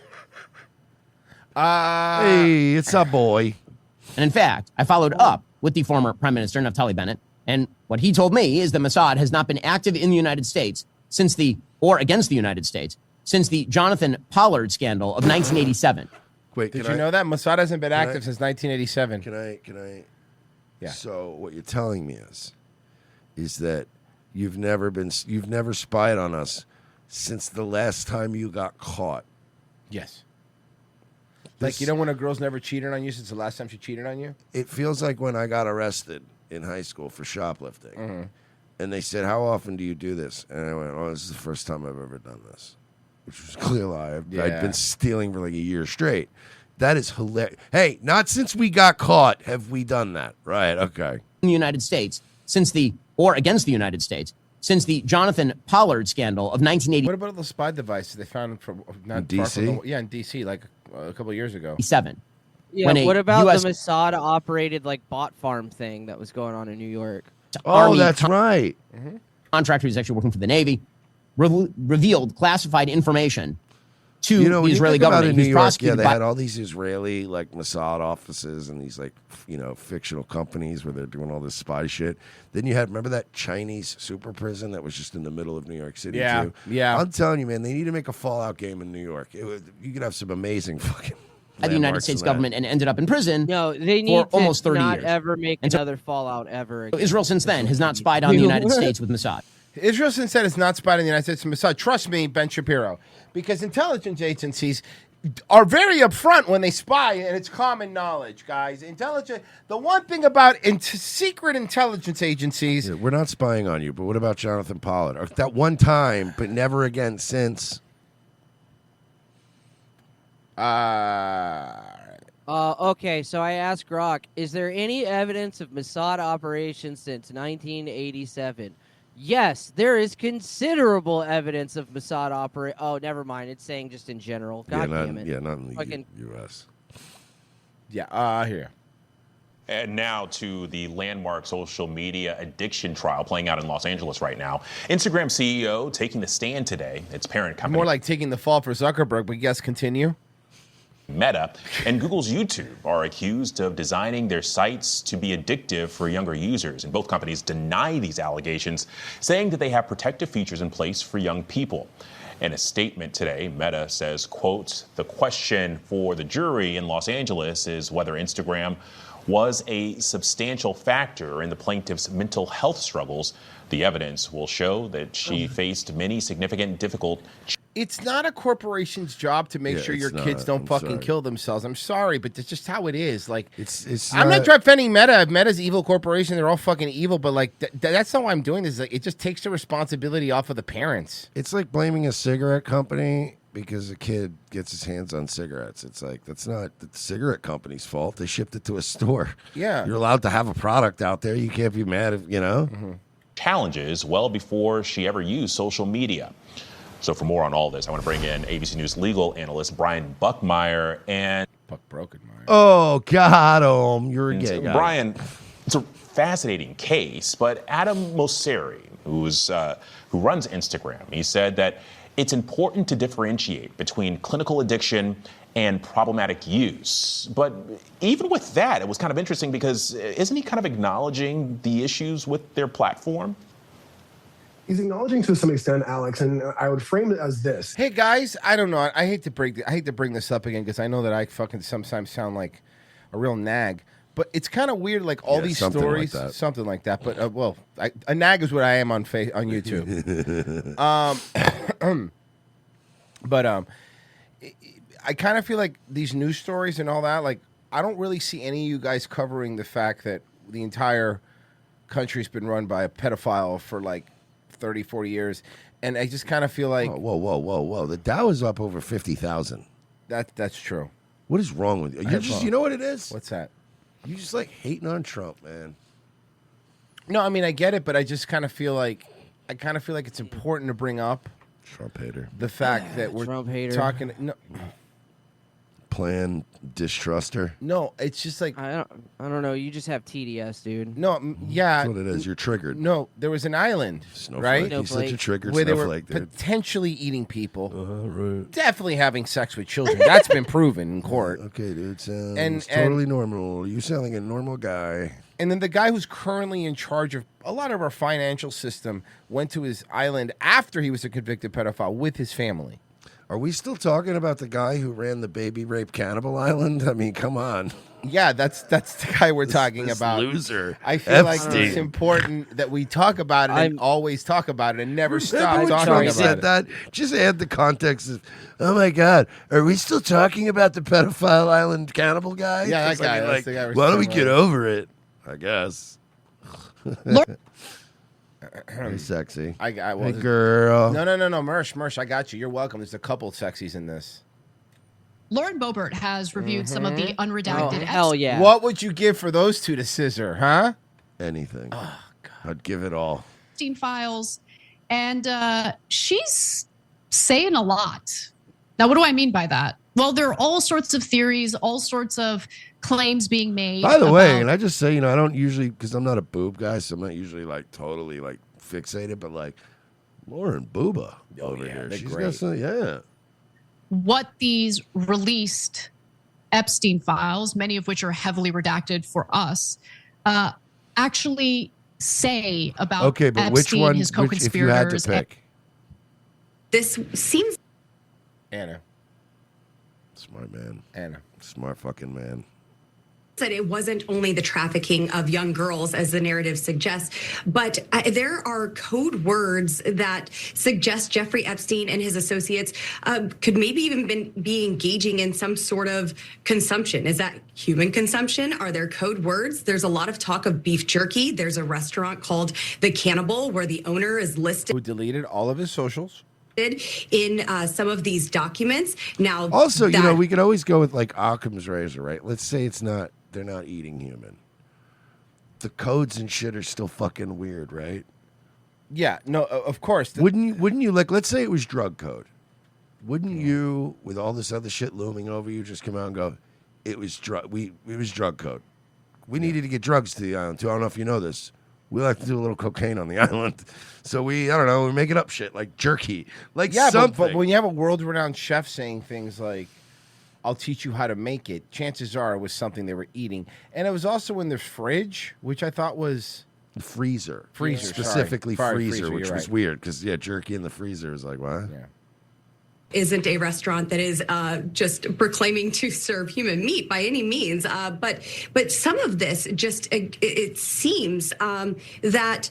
Hey, it's a boy. And in fact, I followed up with the former Prime Minister, Naftali Bennett, and what he told me is that Mossad has not been active in the United States or against the United States since the Jonathan Pollard scandal of 1987. Wait, did you know that? Mossad hasn't been active since 1987. Can I? Yeah. So what you're telling me is that you've never spied on us since the last time you got caught. Yes. Like, you know when a girl's never cheated on you since the last time she cheated on you? It feels like when I got arrested in high school for shoplifting. And they said, how often do you do this? And I went, oh, this is the first time I've ever done this. Which was a clear lie. I'd been stealing for like a year straight. That is hilarious. Hey, not since we got caught have we done that. Right, okay. In the United States or against the United States since the Jonathan Pollard scandal of 1980. What about the spy devices they found from in D.C.? In D.C., like a couple of years ago. 87. Yeah, what about the Mossad operated like bot farm thing that was going on in New York? Oh, that's right. Contractor who's actually working for the Navy revealed classified information to the Israeli government. In New York, prosecuted they had all these Israeli like Mossad offices and these like fictional companies where they're doing all this spy shit. Then you had remember that Chinese super prison that was just in the middle of New York City too. Yeah. I'm telling you, man, they need to make a Fallout game in New York. You could have some amazing fucking. At the United States government and ended up in prison. No, they need for almost 30 not years. ever make And so- another Fallout ever again. Israel since then has not spied on the United States with Mossad. Israel since then has not spied on the United States and Mossad. Trust me, Ben Shapiro, because intelligence agencies, are very upfront when they spy, and it's common knowledge, guys. The one thing about secret intelligence agencies. Yeah, we're not spying on you, but what about Jonathan Pollard? Or that one time, but never again since. Okay, so I asked Grok, is there any evidence of Mossad operations since 1987? Yes, there is considerable evidence of Mossad operate. Oh, never mind. It's saying just in general. God damn it. Yeah, not in the U.S. Yeah, here. And now to the landmark social media addiction trial playing out in Los Angeles right now. Instagram CEO taking the stand today. Its parent company. More like taking the fall for Zuckerberg, but yes, continue. Meta and Google's YouTube are accused of designing their sites to be addictive for younger users. And both companies deny these allegations, saying that they have protective features in place for young people. In a statement today, Meta says, quote, the question for the jury in Los Angeles is whether Instagram was a substantial factor in the plaintiff's mental health struggles. The evidence will show that she faced many significant difficult. It's not a corporation's job to make sure your kids don't fucking kill themselves. I'm sorry, but that's just how it is. Like, I'm not defending Meta. Meta's evil corporation. They're all fucking evil. But like, that's not why I'm doing this. Like, it just takes the responsibility off of the parents. It's like blaming a cigarette company because a kid gets his hands on cigarettes. It's like, that's not the cigarette company's fault. They shipped it to a store. Yeah. You're allowed to have a product out there. You can't be mad if, Challenges well before she ever used social media. So for more on all this, I want to bring in ABC News legal analyst Brian Buckmeyer and Buck Brokenmeyer. Oh, got him. You're a gay guy. Brian, it's a fascinating case, but Adam Mosseri, who runs Instagram, he said that it's important to differentiate between clinical addiction and problematic use. But even with that, it was kind of interesting because isn't he kind of acknowledging the issues with their platform? He's acknowledging to some extent, Alex, and I would frame it as this. Hey guys, I don't know. I hate to bring this up again because I know that I fucking sometimes sound like a real nag. But it's kind of weird, like all these stories, something like that. But a nag is what I am on YouTube. I kind of feel like these news stories and all that. Like, I don't really see any of you guys covering the fact that the entire country's been run by a pedophile for like 30, 40 years. And I just kind of feel like... Whoa. The Dow is up over 50,000. That's true. What is wrong with you? You know what it is? What's that? You just like hating on Trump, man. No, I mean, I get it, but I just kind of feel like... it's important to bring up... Trump hater. The fact that we're talking... No, Plan distruster. No, it's just like I don't know. You just have TDS, dude. No, yeah, that's what it is. You're triggered. No, there was an island, right? He's such a triggered where snowflake, they were dude. potentially eating people, right. Definitely having sex with children. That's been proven in court. Okay, dude, sounds totally normal. You sound like a normal guy. And then the guy who's currently in charge of a lot of our financial system went to his island after he was a convicted pedophile with his family. Are we still talking about the guy who ran the baby rape cannibal island? I mean, come on. Yeah, that's the guy we're talking about. Loser. I feel like it's important that we talk about it and always talk about it and never stop talking about it. That? Just add the context of, oh my God, are we still talking about the pedophile island cannibal guy? Yeah, that guy. That's the guy why don't we get over it? I guess. Very sexy. Hey, girl. No, Mersh, I got you. You're welcome. There's a couple sexies in this. Lauren Boebert has reviewed some of the unredacted. Hell yeah. What would you give for those two to scissor, huh? Anything. Oh, God. I'd give it all. Epstein files, and she's saying a lot. Now, what do I mean by that? Well, there are all sorts of theories, all sorts of claims being made. By the way, and I just say, I don't usually, because I'm not a boob guy, so I'm not usually like totally like fixated, but like Lauren Booba over here. She's got some, what these released Epstein files, many of which are heavily redacted for us, actually say about okay, but Epstein, which one, his co-conspirators. if you had to pick? This seems... Anna. Smart man. Anna. Smart fucking man. That it wasn't only the trafficking of young girls, as the narrative suggests, but there are code words that suggest Jeffrey Epstein and his associates could maybe even be engaging in some sort of consumption. Is that human consumption? Are there code words? There's a lot of talk of beef jerky. There's a restaurant called The Cannibal where the owner is listed. Who deleted all of his socials. In some of these documents. Now, also, we could always go with like Occam's razor, right? Let's say they're not eating human. The codes and shit are still fucking weird, right? Yeah, no, of course. Wouldn't you like? Let's say it was drug code. Wouldn't you, with all this other shit looming over you, just come out and go, "It was drug. It was drug code. We needed to get drugs to the island too. I don't know if you know this. We like to do a little cocaine on the island, so we're making up shit like jerky, like something." But when you have a world-renowned chef saying things like, "I'll teach you how to make it," chances are it was something they were eating, and it was also in their fridge, which I thought was freezer, specifically freezer, which was weird because jerky in the freezer is like what? Yeah. Isn't a restaurant that is just proclaiming to serve human meat by any means. But some of this just, it seems that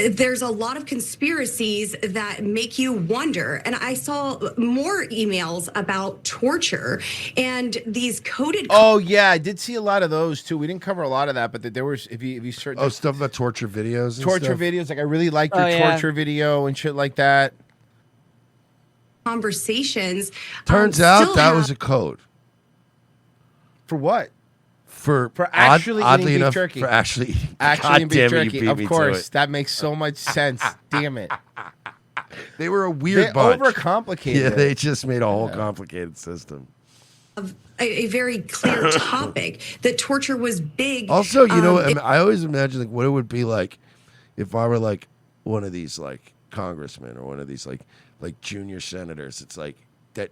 there's a lot of conspiracies that make you wonder. And I saw more emails about torture and these coded. Oh, yeah, I did see a lot of those too. We didn't cover a lot of that, but there was, if you search. Oh, stuff about torture videos? Torture videos. Like, I really liked your torture video and shit like that. Conversations. Turns out that was a code. For what? For actually oddly eating enough, beef jerky. for actually eating beef damn it, you jerky. beat Of me to course, it. that makes so much sense. Damn it. They were a weird They bunch. overcomplicated Yeah, it. they just made a whole complicated system. A very clear topic that torture was big. Also, I always imagine like what it would be like if I were like one of these like congressmen or one of these like junior senators. It's like that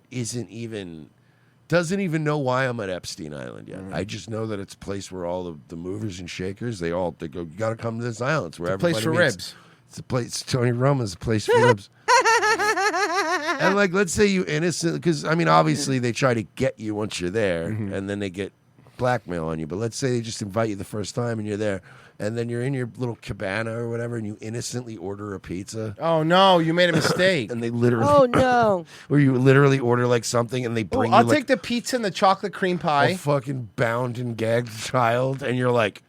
doesn't even know why I'm at Epstein Island yet. I just know that it's a place where all the movers and shakers they go, you got to come to this island. It's where a place for everybody meets. ribs. It's a place. Tony Roma's a place for ribs. And like, let's say you innocent, because I mean, obviously they try to get you once you're there, and then they get blackmail on you. But let's say they just invite you the first time, and you're there, and then you're in your little cabana or whatever, and you innocently order a pizza. Oh no, you made a mistake. And they literally, Oh no. or you literally order like something, and they bring you I'll like take the pizza and the chocolate cream pie. a fucking bound and gagged child, and you're like,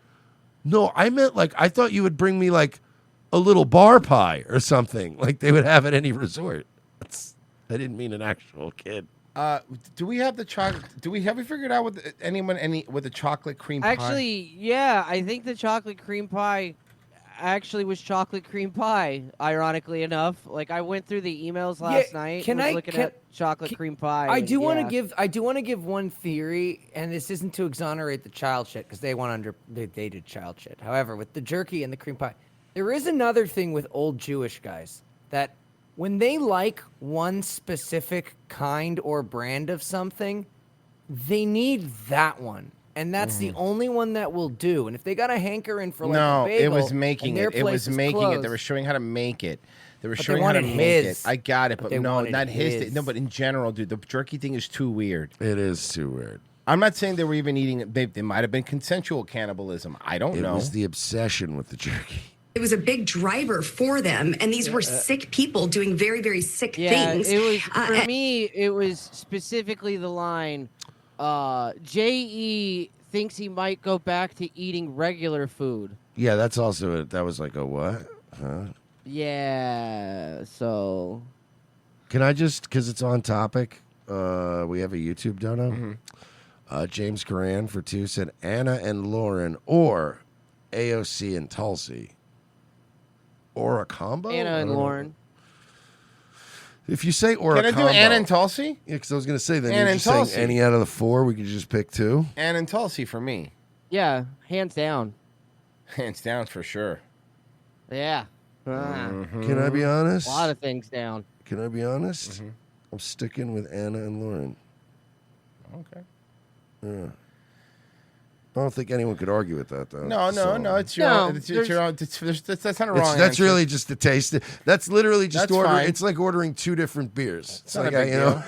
no, I meant like I thought you would bring me like a little bar pie or something like they would have at any resort. I didn't mean an actual kid. Do we have the chocolate? Have we figured out with with the chocolate cream pie? Actually, yeah, I think the chocolate cream pie actually was chocolate cream pie. Ironically enough, like I went through the emails last night. Looking at chocolate cream pie. I do want to give one theory, and this isn't to exonerate the child shit because they did child shit. However, with the jerky and the cream pie, there is another thing with old Jewish guys that when they like one specific kind or brand of something, they need that one. And that's the only one that will do. And if they got a hankering for like a bagel, it was making it. It was making it. They were showing how to make it. They were showing how to make it. I got it, but no, not his. No, but in general, dude, the jerky thing is too weird. It is too weird. I'm not saying they were even eating it. They might have been consensual cannibalism. I don't know. It was the obsession with the jerky. It was a big driver for them, and these were sick people doing very, very sick things. It was for me. It was specifically the line. J.E. thinks he might go back to eating regular food. Yeah, that's also that was like a what? Huh? Yeah. So. Can I just, because it's on topic, we have a YouTube dono. James Coran for 2 said Anna and Lauren or AOC and Tulsi. Or a combo? Anna and Lauren. If you say or Can a I combo. do Anna and Tulsi? Yeah, because I was going to say, then Anna you're and just saying Tulsi. any out of the 4, we could just pick 2. Anna and Tulsi for me. Yeah, hands down. Hands down for sure. Yeah. Can I be honest? A lot of things down. Can I be honest? I'm sticking with Anna and Lauren. Okay. Yeah. I don't think anyone could argue with that, though. No, it's your own. It's your own. That's not a wrong That's answer. really just the taste. That's literally just That's ordering. fine. It's like ordering 2 different beers. It's not like a big you know.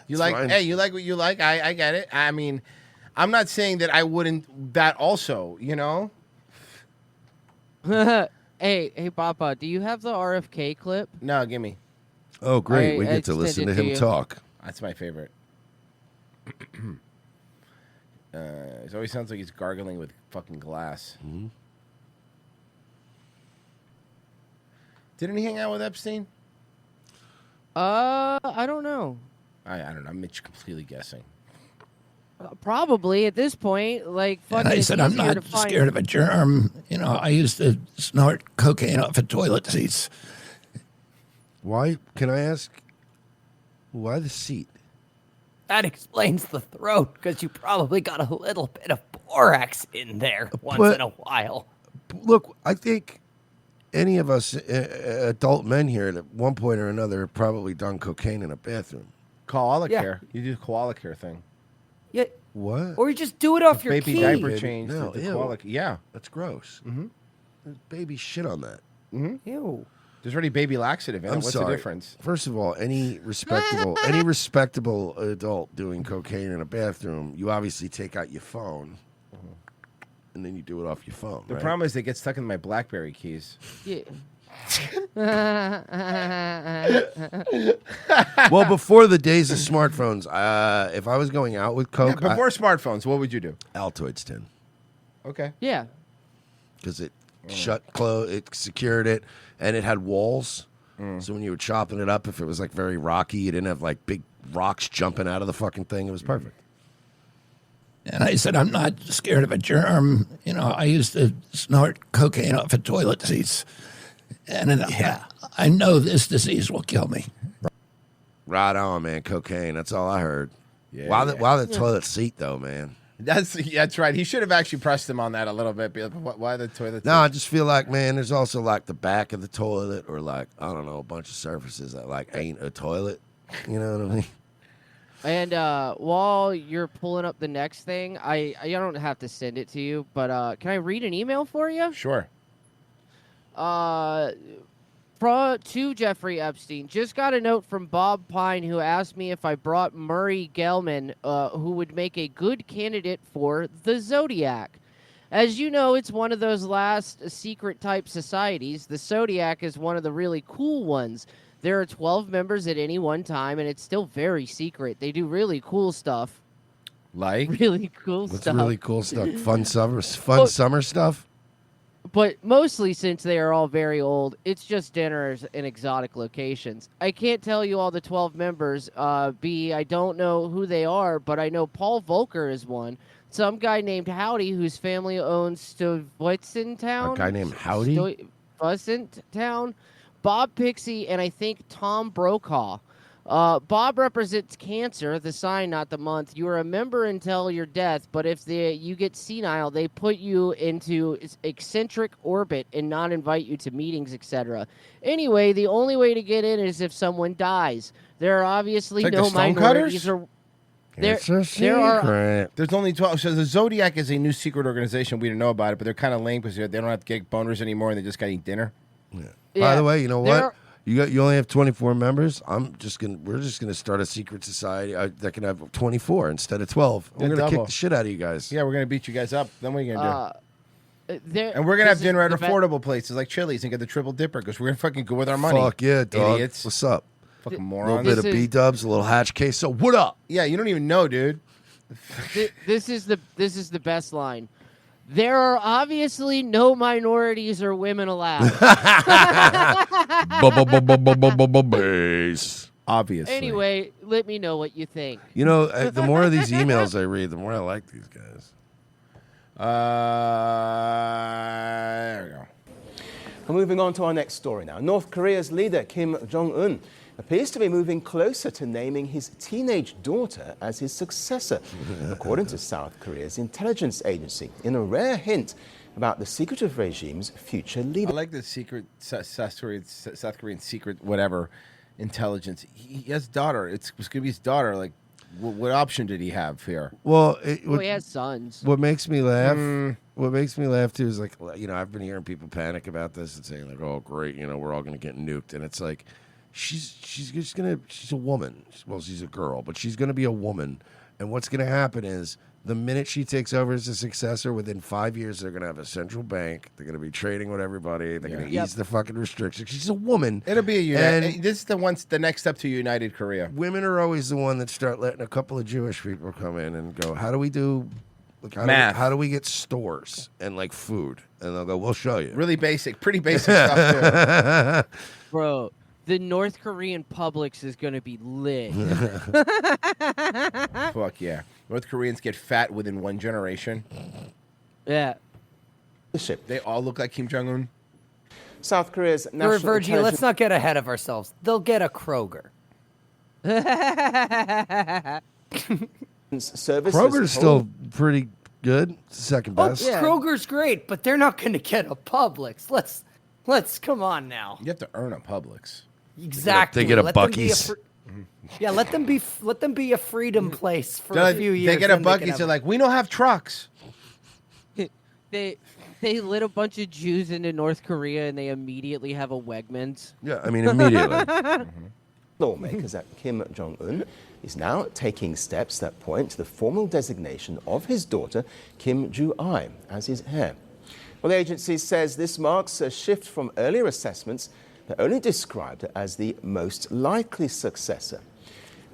You like, fine. hey, you like what you like. I get it. I mean, I'm not saying that I wouldn't. That also, you know. Hey, Papa, do you have the RFK clip? No, give me. Oh, great. We get to listen to him talk. That's my favorite. It always sounds like he's gargling with fucking glass. Mm-hmm. Didn't he hang out with Epstein? I don't know. I don't know. I'm completely guessing. Probably at this point, like fucking. And I said, I'm not scared of a germ. You know, I used to snort cocaine off of toilet seats. Why? Can I ask? Why the seat? That explains the throat, because you probably got a little bit of borax in there once But- in a while. Look, I think any of us adult men here at one point or another have probably done cocaine in a bathroom. Koala Yeah. care. You do the koala care thing. Yeah. What? Or you just do it off The your baby key. diaper change. No, the ew. koala. Yeah. That's gross. Mm-hmm. There's baby shit on that. Mm-hmm. Ew. There's already baby laxative in it. I'm What's sorry. the difference? First of all, any respectable adult doing cocaine in a bathroom, you obviously take out your phone, and then you do it off your phone. The right? problem is they get stuck in my BlackBerry keys. Yeah. Well, before the days of smartphones, if I was going out with coke, Before smartphones, what would you do? Altoids tin, Okay. Yeah. because it it secured it, and it had walls. So when you were chopping it up, if it was like very rocky, you didn't have like big rocks jumping out of the fucking thing. It was perfect. And I said, I'm not scared of a germ. You know, I used to snort cocaine off of toilet seats. And I know this disease will kill me. Right on, man. Cocaine. That's all I heard. Yeah, Why yeah. the toilet seat though, man? That's right. He should have actually pressed him on that a little bit. Be like, why the toilet? No, I just feel like, man, there's also like the back of the toilet, or like, I don't know, a bunch of surfaces that like ain't a toilet. You know what I mean? And while you're pulling up the next thing, I don't have to send it to you, but can I read an email for you? Sure. To Jeffrey Epstein, just got a note from Bob Pine, who asked me if I brought Murray Gell-Mann, who would make a good candidate for the Zodiac. As you know, it's one of those last secret type societies. The Zodiac is one of the really cool ones. There are 12 members at any one time, and it's still very secret. They do really cool stuff. Like? Really cool What's stuff. really cool stuff? Fun summer stuff? But mostly, since they are all very old, it's just dinners in exotic locations. I can't tell you all the 12 members. I don't know who they are, but I know Paul Volcker is one. Some guy named Howdy, whose family owns Stuyvesant. A guy named Howdy? Stuyvesant. Bob Pixie, and I think Tom Brokaw. Bob represents Cancer, the sign, not the month. You are a member until your death, but if you get senile, they put you into eccentric orbit and not invite you to meetings, etc. Anyway, the only way to get in is if someone dies. There are obviously Like no the minorities Stonecutters? or It's a secret. There's only 12. So the Zodiac is a new secret organization. We don't know about it, but they're kind of lame because they don't have to get boners anymore, and they just got to eat dinner. Yeah. Yeah, By the way, you know there what? are- You only have 24 members. We're just gonna start a secret society that can have 24 instead of 12. We're Yeah, gonna double. kick the shit out of you guys. Yeah, we're gonna beat you guys up. Then what are you gonna do? And we're gonna this have is dinner at the be- affordable places like Chili's and get the triple dipper because we're gonna fucking go with our money. Fuck yeah, dog. Idiots. What's up? Fucking A morons. little bit of B-dubs, a little hatch case. So what up? Yeah, you don't even know, dude. This is the best line. There are obviously no minorities or women allowed. Bass. Obviously. Anyway, let me know what you think. You know, the more of these emails I read, the more I like these guys. There we go. We're moving on to our next story now. North Korea's leader, Kim Jong-un, appears to be moving closer to naming his teenage daughter as his successor, according to South Korea's intelligence agency, in a rare hint about the secretive regime's future leader. I like the secret South Korean secret whatever intelligence. He has a daughter. It's going to be his daughter. Like, what option did he have here? Well, he has sons. What makes me laugh? What makes me laugh too is like, you know, I've been hearing people panic about this and saying like, "Oh, great, you know, we're all going to get nuked," and it's like, she's a woman. Well, she's a girl, but she's going to be a woman, and what's going to happen is The minute she takes over as a successor, within 5 years, they're going to have a central bank. They're going to be trading with everybody. They're going to ease the fucking restrictions. She's a woman. It'll be a united. This is the next step to united Korea. Women are always the one that start letting a couple of Jewish people come in and go, how do we do math? How do we get stores and like food? And they'll go, we'll show you. Really basic, pretty basic stuff too. Bro, the North Korean Publix is going to be lit. Fuck yeah. North Koreans get fat within 1 generation. Yeah. They all look like Kim Jong-un. South Korea's national Virgie, let's not get ahead of ourselves. They'll get a Kroger. Kroger's still pretty good. Second best. Kroger's great, but they're not going to get a Publix. Let's come on now. You have to earn a Publix. Exactly. They get a Buc-ee's. Yeah, let them be a freedom place for a few years. They get a Buc-ee's. They're like, we don't have trucks. They lit a bunch of Jews into North Korea and they immediately have a Wegmans. Yeah, I mean immediately. Lawmakers at Kim Jong-un is now taking steps that point to the formal designation of his daughter, Kim Ju-ai, as his heir. Well, the agency says this marks a shift from earlier assessments that only described her as the most likely successor.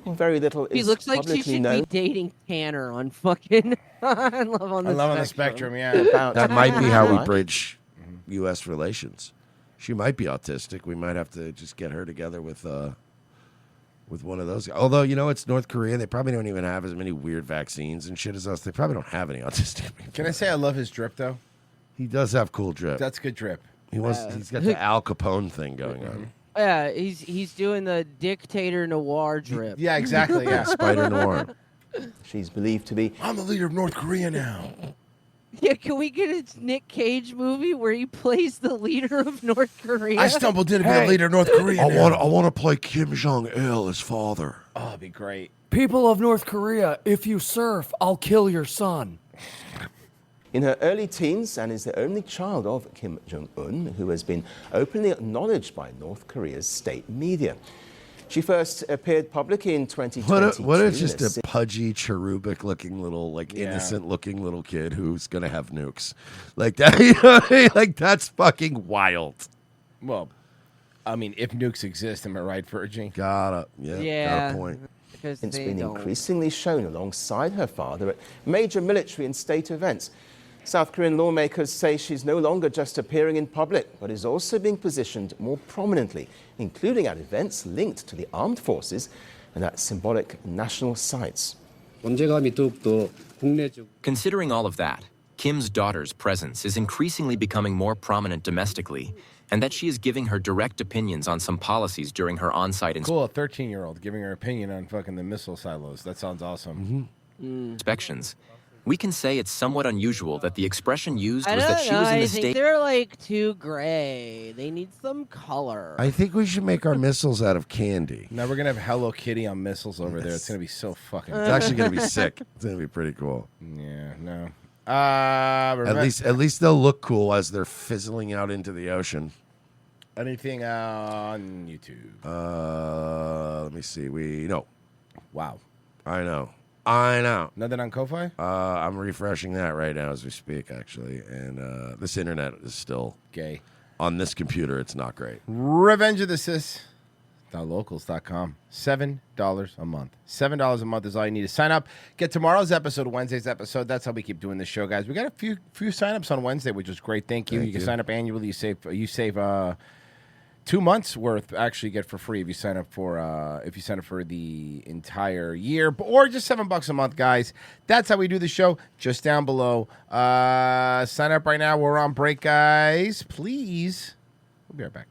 Well, very little He is looks like she publicly should known. be dating Tanner on fucking Love on the Spectrum. Yeah, That might be how we bridge U.S. relations. She might be autistic. We might have to just get her together with one of those guys. Although, it's North Korea. They probably don't even have as many weird vaccines and shit as us. They probably don't have any autistic people. Can I say I love his drip, though? He does have cool drip. That's good drip. He's got the Al Capone thing going on. Yeah, he's doing the dictator noir drip. Yeah, exactly. Yeah, Spider Noir. She's believed to be. I'm the leader of North Korea now. Yeah, can we get a Nick Cage movie where he plays the leader of North Korea? I stumbled in to be the leader of North Korea. I want to play Kim Jong Il, his father. Oh, it'd be great. People of North Korea, if you surf, I'll kill your son. In her early teens and is the only child of Kim Jong-un, who has been openly acknowledged by North Korea's state media. She first appeared publicly in 2022. What if just a pudgy, cherubic looking little, innocent looking little kid who's going to have nukes? Like that, like that's fucking wild. Well, I mean, if nukes exist, am I right, Virgie? Got a point. It's been increasingly shown alongside her father at major military and state events. South Korean lawmakers say she's no longer just appearing in public, but is also being positioned more prominently, including at events linked to the armed forces and at symbolic national sites. Considering all of that, Kim's daughter's presence is increasingly becoming more prominent domestically, and that she is giving her direct opinions on some policies during her on-site Cool, a 13-year-old giving her opinion on fucking the missile silos. That sounds awesome. inspections. We can say it's somewhat unusual that the expression used I was don't that she know, was in I the think state. they're like too gray. They need some color. I think we should make our missiles out of candy. Now we're gonna have Hello Kitty on missiles over there. It's gonna be so fucking. It's actually gonna be sick. It's gonna be pretty cool. Yeah, no. At least they'll look cool as they're fizzling out into the ocean. Anything on YouTube? Let me see. Wow. I know. Nothing on Ko-Fi? I'm refreshing that right now as we speak, actually. And this internet is still gay. On this computer, it's not great. Revenge of the Sis. .locals.com. $7 a month. $7 a month is all you need to sign up. Get tomorrow's episode, Wednesday's episode. That's how we keep doing this show, guys. We got a few signups on Wednesday, which is great. Thank you. You can sign up annually. You save 2 months worth. Actually, get for free if you sign up for the entire year, or just $7 a month, guys. That's how we do the show. Just down below. Sign up right now. We're on break, guys. Please. We'll be right back.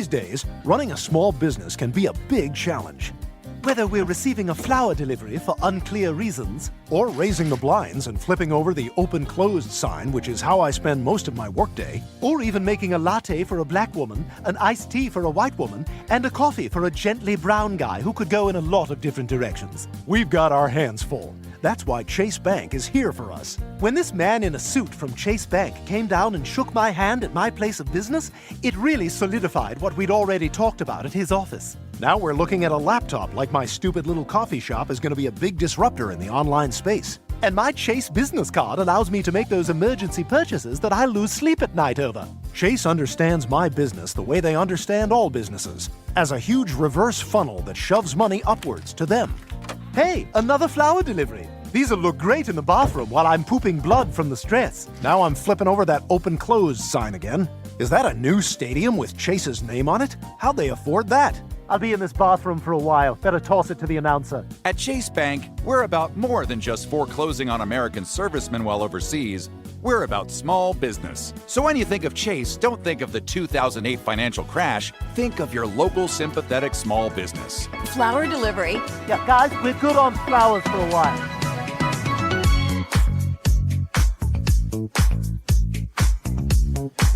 These days, running a small business can be a big challenge. Whether we're receiving a flower delivery for unclear reasons, or raising the blinds and flipping over the open-closed sign, which is how I spend most of my workday, or even making a latte for a black woman, an iced tea for a white woman, and a coffee for a gently brown guy who could go in a lot of different directions. We've got our hands full. That's why Chase Bank is here for us. When this man in a suit from Chase Bank came down and shook my hand at my place of business, it really solidified what we'd already talked about at his office. Now we're looking at a laptop like my stupid little coffee shop is going to be a big disruptor in the online space. And my Chase business card allows me to make those emergency purchases that I lose sleep at night over. Chase understands my business the way they understand all businesses, as a huge reverse funnel that shoves money upwards to them. Hey, another flower delivery. These'll look great in the bathroom while I'm pooping blood from the stress. Now I'm flipping over that open-closed sign again. Is that a new stadium with Chase's name on it? How'd they afford that? I'll be in this bathroom for a while. Better toss it to the announcer. At Chase Bank, we're about more than just foreclosing on American servicemen while overseas. We're about small business. So when you think of Chase, don't think of the 2008 financial crash. Think of your local sympathetic small business. Flower delivery. Yeah, guys, we're good on flowers for a while.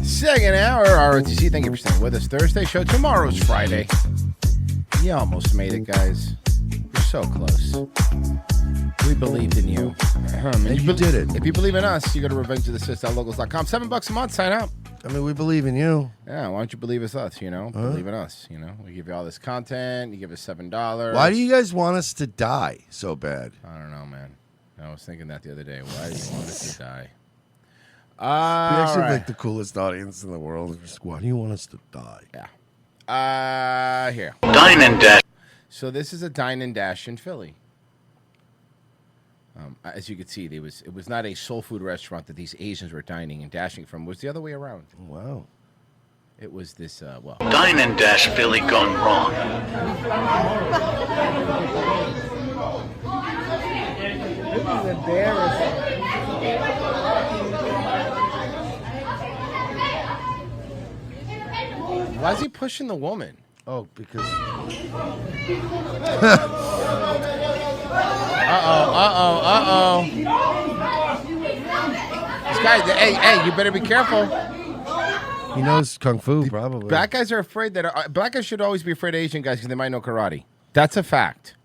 Second hour, ROTC. Thank you for staying with us. Thursday show. Tomorrow's Friday. You almost made it, guys. You're so close. We believed in you. And you did it. If you believe in us, you go to revengeofthesith.locals.com. $7 a month. Sign up. I mean, we believe in you. Yeah, why don't you believe us? Believe in us. We give you all this content. You give us $7. Why do you guys want us to die so bad? I don't know, man. I was thinking that the other day. Why do you want us to die? We actually like the coolest audience in the world. Why do you want us to die? Yeah. Here. Dine and Dash. So this is a Dine and Dash in Philly. As you can see, it was not a soul food restaurant that these Asians were dining and dashing from. It was the other way around. Wow. It was this, Dine and Dash Philly gone wrong. This is embarrassing. Why is he pushing the woman? Oh, because... Uh-oh. This guy, hey, you better be careful. He knows Kung Fu, probably. Black guys are afraid that... black guys should always be afraid of Asian guys because they might know karate. That's a fact.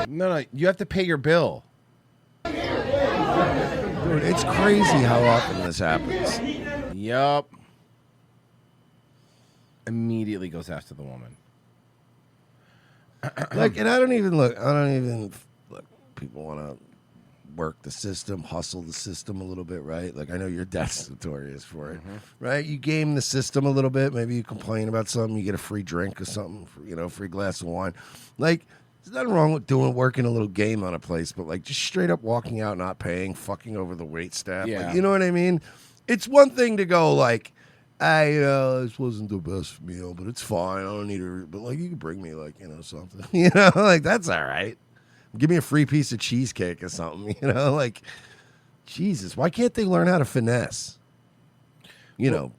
No, you have to pay your bill. Dude, it's crazy how often this happens. Yup. Immediately goes after the woman. And I don't even look. People want to work the system, hustle the system a little bit, right? Like, I know your dad's notorious for it, right? You game the system a little bit. Maybe you complain about something, you get a free drink or something, free glass of wine. Like, there's nothing wrong with working a little game on a place, but like just straight up walking out, not paying, fucking over the wait staff. Yeah. Like, you know what I mean? It's one thing to go like, this wasn't the best meal, but it's fine. I don't need it. But like, you can bring me something, like that's all right. Give me a free piece of cheesecake or something, like, Jesus, why can't they learn how to finesse? I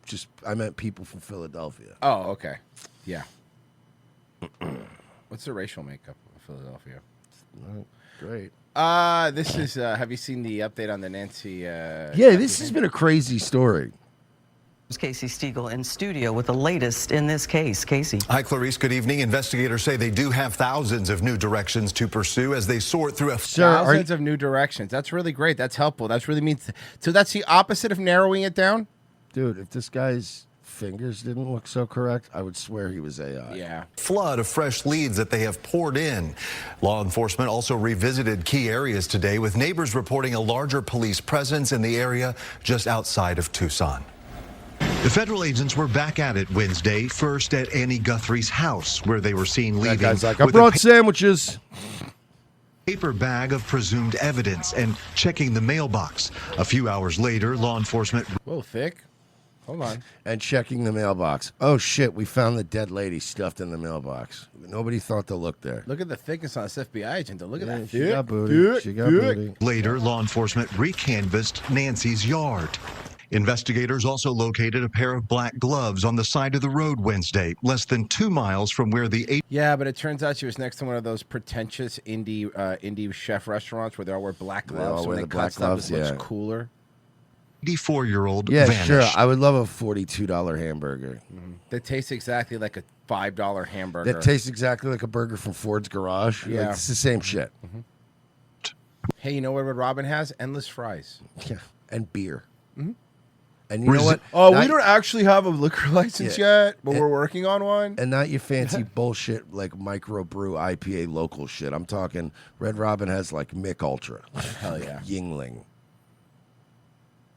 meant people from Philadelphia. Oh, okay. Yeah. What's the racial makeup of Philadelphia? Great. This is, have you seen the update on the Nancy? This has been a crazy story. Casey Stiegel in studio with the latest in this case. Casey. Hi, Clarice. Good evening. Investigators say they do have thousands of new directions to pursue as they sort through thousands of new directions. That's really great. That's helpful. That's really means. So that's the opposite of narrowing it down? Dude, if this guy's fingers didn't look so correct, I would swear he was AI. Yeah. Flood of fresh leads that they have poured in. Law enforcement also revisited key areas today with neighbors reporting a larger police presence in the area just outside of Tucson. The federal agents were back at it Wednesday, first at Annie Guthrie's house, where they were seen leaving. That guy's like, I brought sandwiches. Paper bag of presumed evidence and checking the mailbox. A few hours later, law enforcement... Whoa, thick. Hold on. And checking the mailbox. Oh, shit, we found the dead lady stuffed in the mailbox. Nobody thought to look there. Look at the thickness on this FBI agent. Look at that. She got booty. She got booty. Later, law enforcement recanvassed Nancy's yard. Investigators also located a pair of black gloves on the side of the road Wednesday, less than 2 miles from where the Yeah, but it turns out she was next to one of those pretentious indie chef restaurants where they all wear black gloves. So when they cut stuff, it looks cooler. 84-year-old vanished. Sure. I would love a $42 hamburger. That tastes exactly like a $5 hamburger. That tastes exactly like a burger from Ford's Garage. Yeah. Like, it's the same shit. Hey, you know what Robin has? Endless fries. Yeah, and beer. And you know what? Oh, we don't actually have a liquor license yet, but we're working on one. And not your fancy bullshit like microbrew IPA local shit. I'm talking Red Robin has like Mick Ultra. Hell yeah. Yingling.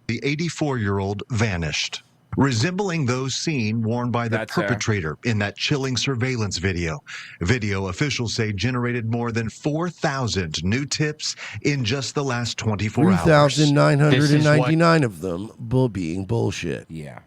The 84-year-old vanished, resembling those seen worn by the perpetrator in that chilling surveillance video. Video officials say generated more than 4,000 new tips in just the last 24 hours. 3,999 of them being bullshit. Yeah.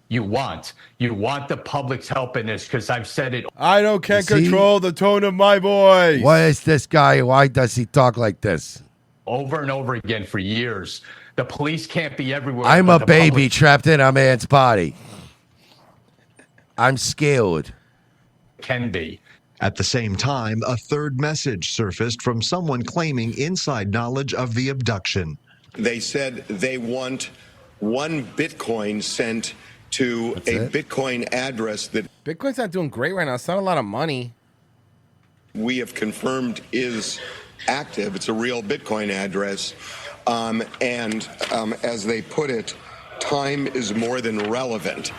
You want the public's help in this because I've said it. I can't control the tone of my voice. Why is this guy? Why does he talk like this? Over and over again for years. The police can't be everywhere. I'm a baby trapped in a man's body. I'm scared. Can be. At the same time, a third message surfaced from someone claiming inside knowledge of the abduction. They said they want 1 Bitcoin sent to Bitcoin address that Bitcoin's not doing great right now. It's not a lot of money. We have confirmed is active. It's a real Bitcoin address. As they put it, time is more than relevant.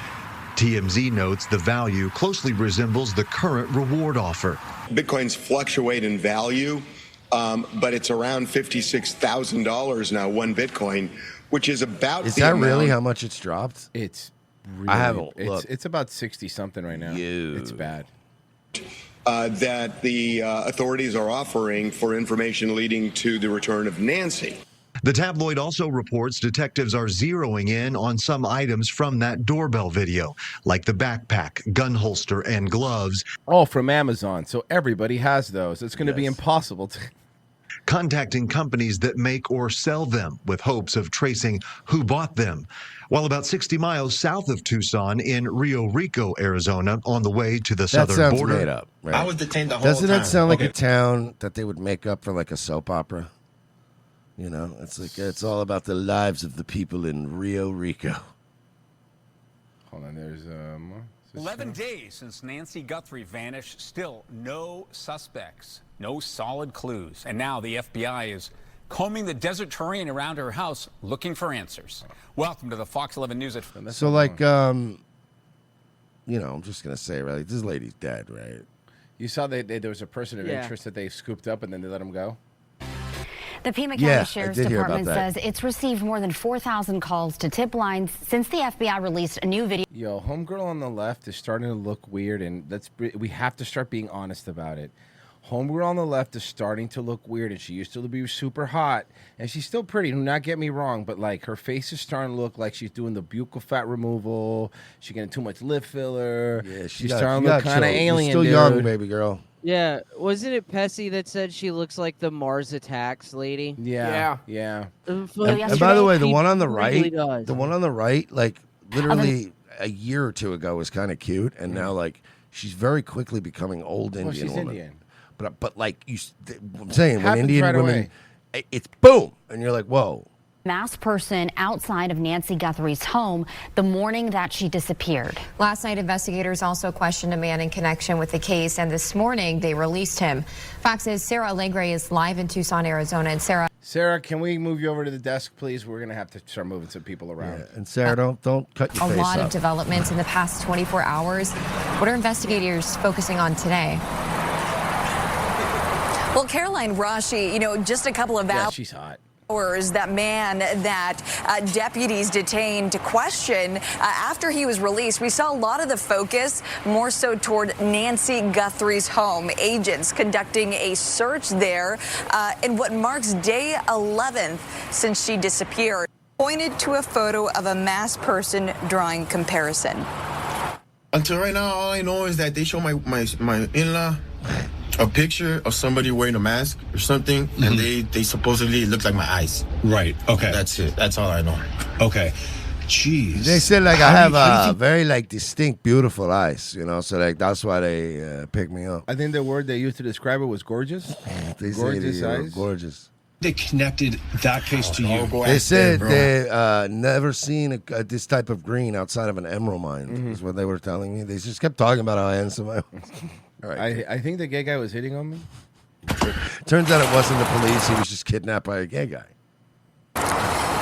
TMZ notes the value closely resembles the current reward offer. Bitcoins fluctuate in value, but it's around $56,000 now, 1 Bitcoin, which is about Is the that amount. really how much it's dropped? It's really, I haven't looked. It's about 60 something right now. It's bad. That the authorities are offering for information leading to the return of Nancy. The tabloid also reports detectives are zeroing in on some items from that doorbell video, like the backpack, gun holster, and gloves. All from Amazon, so everybody has those. It's going to be impossible to... Contacting companies that make or sell them with hopes of tracing who bought them. While about 60 miles south of Tucson in Rio Rico, Arizona, on the way to the southern border. Made up. Right? I was detained the whole Doesn't time. that sound like a town that they would make up for like a soap opera? You know, it's like it's all about the lives of the people in Rio Rico. Hold on, there's 11 days since Nancy Guthrie vanished, still no suspects, no solid clues. And now the FBI is combing the desert terrain around her house looking for answers. Welcome to the Fox 11 News at... So like, I'm just going to say, right, this lady's dead, right? You saw there was a person of interest that they scooped up and then they let him go? The Pima County Sheriff's Department says it's received more than 4,000 calls to tip lines since the FBI released a new video. Yo, homegirl on the left is starting to look weird, and we have to start being honest about it. Homegirl on the left is starting to look weird, and she used to be super hot, and she's still pretty. Do not get me wrong, but like her face is starting to look like she's doing the buccal fat removal. She's getting too much lip filler. Yeah, she's starting to look kind of alien. You're still young, baby girl. Yeah, wasn't it Pessy that said she looks like the Mars Attacks lady? Yeah. And by the way, the one on the right, like literally a year or two ago was kind of cute, and now like she's very quickly becoming old Indian she's woman. Indian. But like I'm saying, when Indian right women, it's boom, and you're like, whoa. Masked person outside of Nancy Guthrie's home the morning that she disappeared. Last night, investigators also questioned a man in connection with the case, and this morning they released him. Fox's Sarah Alegre is live in Tucson, Arizona. And Sarah, can we move you over to the desk, please? We're going to have to start moving some people around. Yeah. And Sarah, don't cut your face a lot up. of developments in the past 24 hours. What are investigators focusing on today? Well, Caroline Rashi, just a couple of hours. She's hot. That man that deputies detained to question after he was released. We saw a lot of the focus more so toward Nancy Guthrie's home. Agents conducting a search there in what marks day 11th since she disappeared. pointed to a photo of a masked person drawing comparison. Until right now, all I know is that they show my in-law a picture of somebody wearing a mask or something, and they supposedly look like my eyes. Right. Okay. That's it. That's all I know. Okay. Jeez. They said like I have very like distinct, beautiful eyes, you know. So like that's why they picked me up. I think the word they used to describe it was gorgeous. They Gorgeous say eyes. gorgeous. They connected that case to you. They said they never seen this type of green outside of an emerald mine. Is what they were telling me. They just kept talking about how handsome I was. All right. I think the gay guy was hitting on me. Turns out it wasn't the police. He was just kidnapped by a gay guy.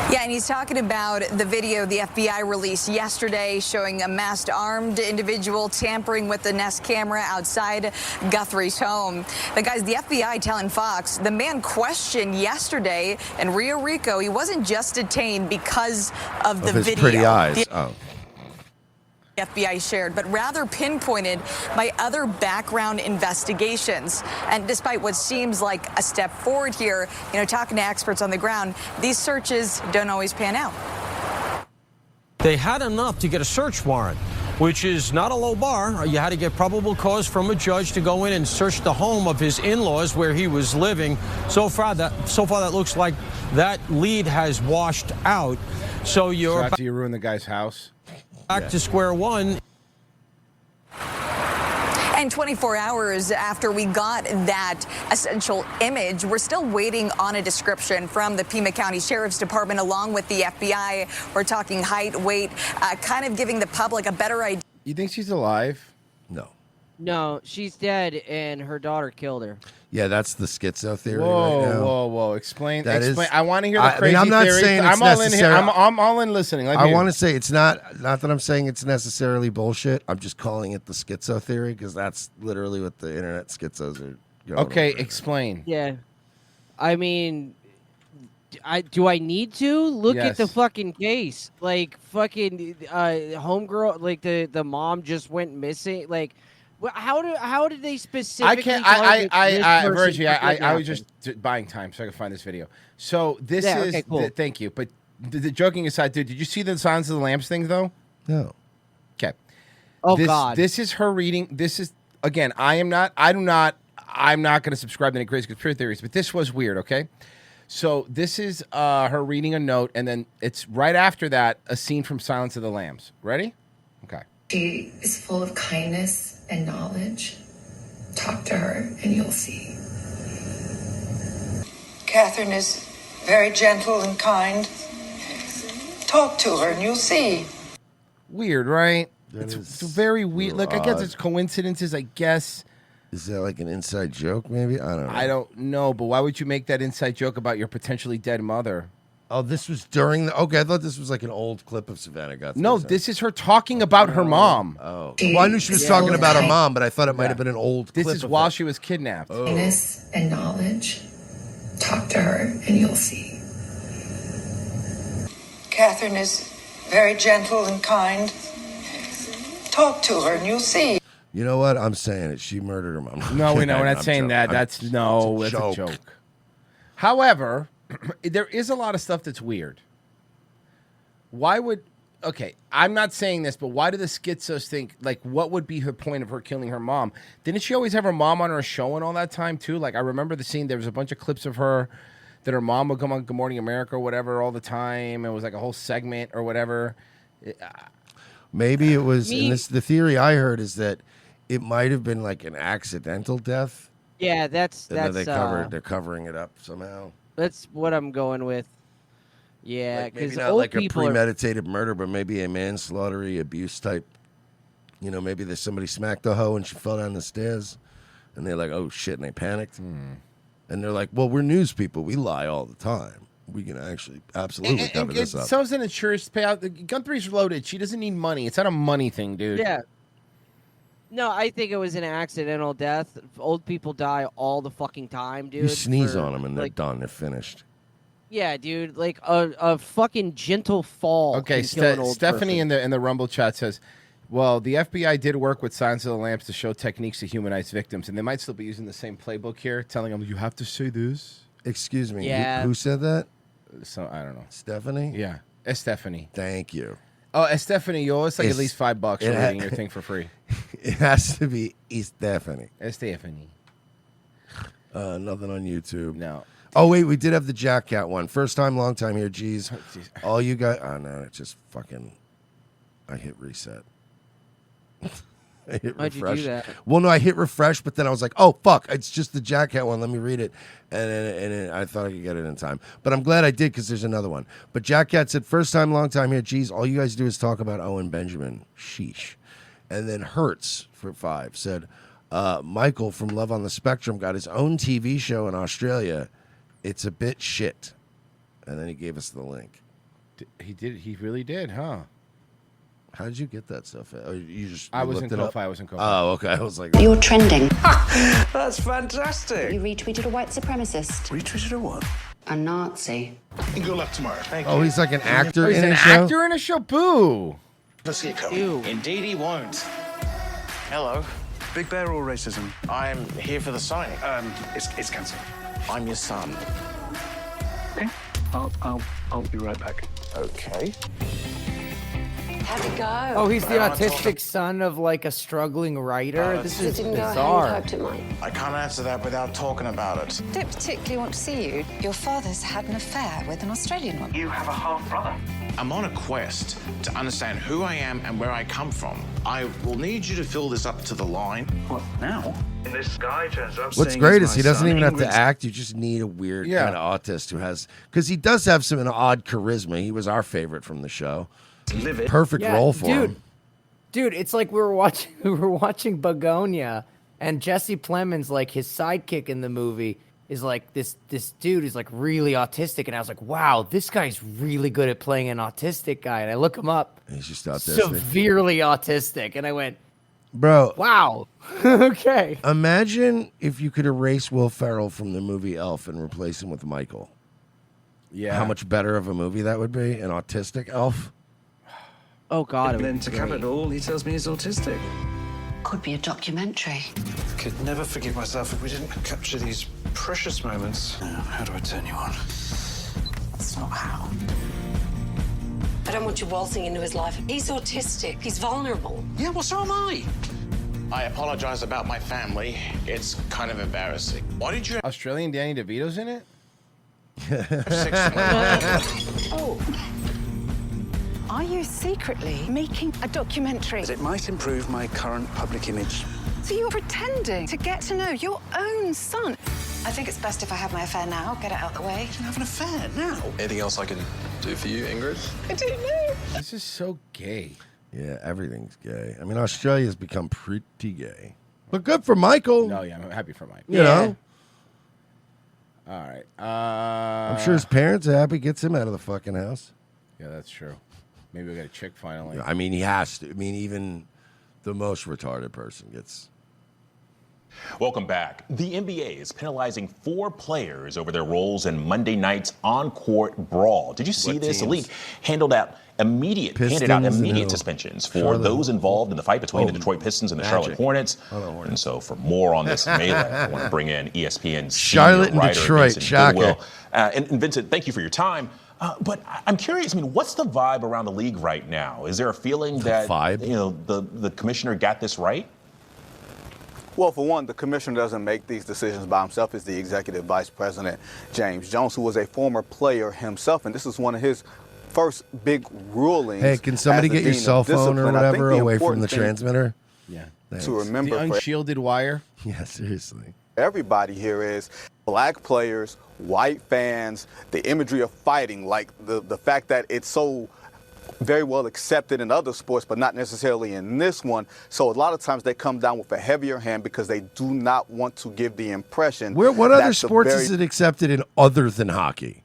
Yeah, and he's talking about the video the FBI released yesterday showing a masked armed individual tampering with the Nest camera outside Guthrie's home. The guys, the FBI telling Fox, the man questioned yesterday in Rio Rico, he wasn't just detained because of the his video. pretty eyes. The FBI shared, but rather pinpointed by other background investigations. And despite what seems like a step forward here, you know, talking to experts on the ground, these searches don't always pan out. They had enough to get a search warrant, which is not a low bar. You had to get probable cause from a judge to go in and search the home of his in-laws where he was living. So far that looks like that lead has washed out. So you're after you ruin the guy's house. Back to square one. And 24 hours after we got that essential image, we're still waiting on a description from the Pima County Sheriff's Department along with the FBI. We're talking height, weight, kind of giving the public a better idea. You think she's alive? No. No, she's dead, and her daughter killed her. Yeah, that's the schizo theory Whoa, right now. whoa! Explain. That explain. is- I want to hear the crazy I'm not theory. saying it's I'm all in here. necessary- I'm all in listening. I want to say it's not that I'm saying it's necessarily bullshit. I'm just calling it the schizo theory because that's literally what the internet schizos are going Okay, over. explain. Yeah. I mean, do I need to look at the Yes. fucking case? Like fucking homegirl, like the mom just went missing. Like, how did they specifically? Virgie, I was just buying time so I could find this video. So this Yeah, is okay, cool. thank you. But the joking aside, dude, did you see the Silence of the Lambs thing though? No. Okay. Oh, God. This is her reading. This is again. I'm not going to subscribe to any crazy conspiracy theories, but this was weird. Okay. So this is her reading a note, and then it's right after that a scene from Silence of the Lambs. Ready? Okay. She is full of kindness and knowledge. Talk to her and you'll see. Catherine is very gentle and kind. Talk to her and you'll see. Weird, right? It's very weird. Like, I guess odd. it's coincidences, I guess. Is that like an inside joke? Maybe I don't know. I don't know, but why would you make that inside joke about your potentially dead mother? Oh, this was during the. Okay, I thought this was like an old clip of Savannah Guthrie. No, this is her talking about her mom. Oh, well, I knew she was talking about her mom, but I thought it might have been an old. This clip is of while her. she was kidnapped. Kindness and knowledge. Talk to her and you'll see. Catherine is very gentle and kind. Talk to her and you'll see. You know what? I'm saying it. She murdered her mom. No, we're not I'm saying joking. that. That's It's a joke. However, there is a lot of stuff that's weird. Why would okay, I'm not saying this, but why do the schizos think like what would be her point of her killing her mom? Didn't she always have her mom on her show and all that time too? Like I remember the scene, there was a bunch of clips of her that her mom would come on Good Morning America or whatever all the time. It was like a whole segment or whatever. Maybe it was. And this the theory I heard is that it might have been like an accidental death. Yeah, that's And then they're covering it up somehow. That's what I'm going with. Yeah, Like, maybe because not old like a people are, premeditated murder, but maybe a manslaughtery abuse type. You know, maybe there's somebody smacked a hoe and she fell down the stairs, and they're like, "Oh shit!" and they panicked, and they're like, "Well, we're news people. We lie all the time. We can actually absolutely cover this up." So is an insurance payout. Guthrie's loaded. She doesn't need money. It's not a money thing, dude. Yeah. No, I think it was an accidental death. Old people die all the fucking time, dude. You sneeze for, on them and they're like, done. They're finished. Yeah, dude. Like a fucking gentle fall. Okay, can kill an old Stephanie person. in the Rumble chat says, "Well, the FBI did work with Silence of the Lambs to show techniques to humanize victims, and they might still be using the same playbook here, telling them you have to say this." Excuse me. Yeah. Who said that? So I don't know. Stephanie. Yeah. Estefany. Thank you. Oh, Estefany, you owe us like at least $5 for reading your thing for free. It has to be Estefany. Estefany. Nothing on YouTube. No. Oh, wait, we did have the Jack Cat one. First time, long time here. Geez. All you guys. Oh, no, it just fucking. I hit reset. I hit Why'd you refresh. do that? Well, no, I hit refresh, but then I was like, oh, fuck. It's just the Jack Cat one. Let me read it. And then I thought I could get it in time. But I'm glad I did because there's another one. But Jack Cat said, first time, long time here. Geez, all you guys do is talk about Owen Benjamin. Sheesh. And then Hertz for 5 said, Michael from Love on the Spectrum got his own TV show in Australia. It's a bit shit. And then he gave us the link. He did. He really did, huh? How did you get that stuff? Oh, you just I was looked in it up? Ko-Fi. I was in Ko-Fi. Oh, okay. I was like, You're trending. That's fantastic. You retweeted a white supremacist. Retweeted a what? A Nazi. Good luck tomorrow. Thank oh, he's like an actor Oh, he's in an a show? actor in a show? Boo. Let's see it coming. Indeed he won't. Hello. Big Bear or racism? I'm here for the signing. It's cancelled. I'm your son. Okay. I'll be right back. Okay. How'd it go? Oh, he's the autistic son of like a struggling writer. This is bizarre. I can't answer that without talking about it. Don't particularly want to see you. Your father's had an affair with an Australian one. You have a half brother. I'm on a quest to understand who I am and where I come from. I will need you to fill this up to the line. What, now? This guy turns up. What's great is he doesn't even have to act. You just need a weird kind of autist who has, because he does have an odd charisma. He was our favorite from the show. Perfect role for him. Dude, it's like we were watching Begonia, and Jesse Plemons, like his sidekick in the movie, is like this dude is like really autistic, and I was like, wow, this guy's really good at playing an autistic guy. And I look him up, he's just autistic, severely autistic, and I went, bro, wow, okay. Imagine if you could erase Will Ferrell from the movie Elf and replace him with Michael. Yeah, how much better of a movie that would be? An autistic elf. Oh God! And then to cap it all, he tells me he's autistic. Could be a documentary. Could never forgive myself if we didn't capture these precious moments. Now, how do I turn you on? That's not how. I don't want you waltzing into his life. He's autistic. He's vulnerable. Yeah, well, so am I. I apologize about my family. It's kind of embarrassing. Why did you... Australian Danny DeVito's in it? Oh. Are you secretly making a documentary? It might improve my current public image. So you're pretending to get to know your own son. I think it's best if I have my affair now, get it out the way. You have an affair now? Anything else I can do for you, Ingrid? I don't know. This is so gay. Yeah, everything's gay. I mean, Australia's become pretty gay. But good for Michael. No, yeah, I'm happy for Michael. You know? All right. I'm sure his parents are happy. Gets him out of the fucking house. Yeah, that's true. Maybe we got a chick finally. I mean, he has to. I mean, even the most retarded person gets... Welcome back. The NBA is penalizing 4 players over their roles in Monday night's on-court brawl. Did you see this? The league handed out immediate suspensions for those involved in the fight between the Detroit Pistons and the Charlotte Hornets. And so, for more on this melee, I want to bring in ESPN Charlotte and writer Detroit. Vincent Shocking. Goodwill. And Vincent, thank you for your time. But I'm curious. I mean, what's the vibe around the league right now? Is there a feeling that the commissioner got this right? Well, for one, the commissioner doesn't make these decisions by himself. It's the executive vice president, James Jones, who was a former player himself. And this is one of his first big rulings. Hey, can somebody get your cell phone or whatever away from the transmitter? Yeah. To remember the unshielded wire. Yeah, seriously. Everybody here is black players, white fans, the imagery of fighting, like the fact that it's so very well accepted in other sports, but not necessarily in this one. So a lot of times they come down with a heavier hand because they do not want to give the impression. What other sports is it accepted in other than hockey?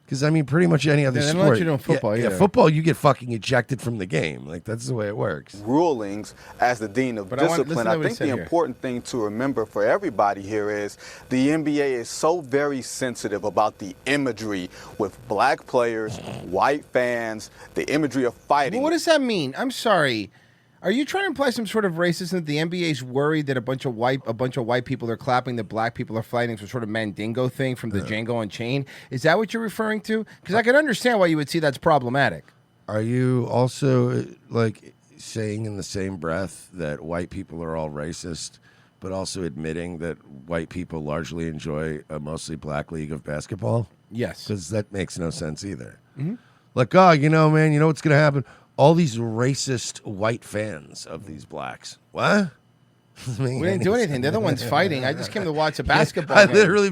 Because, I mean, pretty much any other They sport. don't let you do in football yeah, either. football, you get fucking ejected from the game. Like, that's the way it works. Rulings as the dean of discipline. I think the important thing to remember for everybody here is the NBA is so very sensitive about the imagery with black players, white fans, the imagery of fighting. Well, what does that mean? I'm sorry. Are you trying to imply some sort of racism that the NBA's worried that a bunch of white people are clapping, that black people are fighting some sort of Mandingo thing from the Django Unchained? Is that what you're referring to? Because I can understand why you would see that's problematic. Are you also like saying in the same breath that white people are all racist, but also admitting that white people largely enjoy a mostly black league of basketball? Yes. Because that makes no sense either. Mm-hmm. Like, oh, you know, man, you know what's going to happen? All these racist white fans of these blacks. What? We didn't do anything. They're the ones fighting. I just came to watch a basketball I game. literally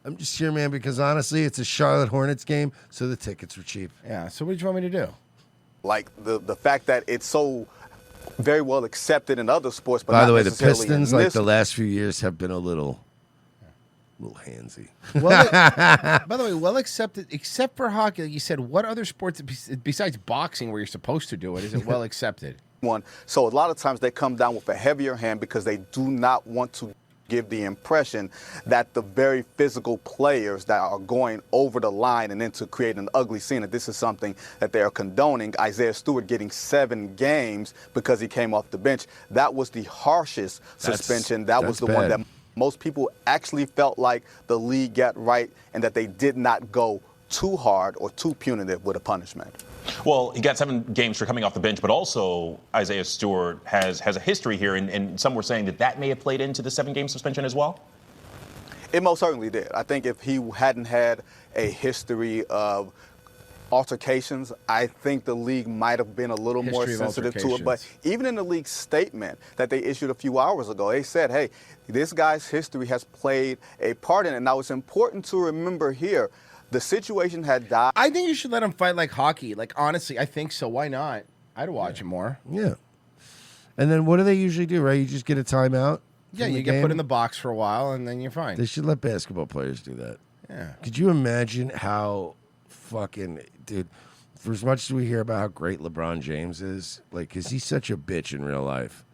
I'm just here, man, because honestly, it's a Charlotte Hornets game, so the tickets were cheap. Yeah, so what do you want me to do? Like the fact that it's so very well accepted in other sports, but By not the way, the necessarily Pistons, in like this the last few years, have been a little handsy. Well, by the way, well accepted, except for hockey. Like you said, what other sports besides boxing, where you're supposed to do it, is it well accepted? one. So a lot of times they come down with a heavier hand because they do not want to give the impression that the very physical players that are going over the line and then to create an ugly scene, that this is something that they are condoning. Isaiah Stewart getting 7 games because he came off the bench. That was the harshest suspension. That was the one that most people actually felt like the league got right and that they did not go too hard or too punitive with a punishment. Well, he got 7 games for coming off the bench, but also Isaiah Stewart has a history here, and some were saying that may have played into the 7-game suspension as well? It most certainly did. I think if he hadn't had a history of altercations, I think the league might have been a little more sensitive to it. But even in the league's statement that they issued a few hours ago, they said, hey, this guy's history has played a part in it. Now, it's important to remember here, the situation had died. I think you should let him fight like hockey. Like, honestly, I think so. Why not? I'd watch it more. Yeah. And then what do they usually do, right? You just get a timeout? Yeah, you get put in the box for a while, and then you're fine. They should let basketball players do that. Yeah. Could you imagine how fucking... Dude, for as much as we hear about how great LeBron James is, like, because he's such a bitch in real life,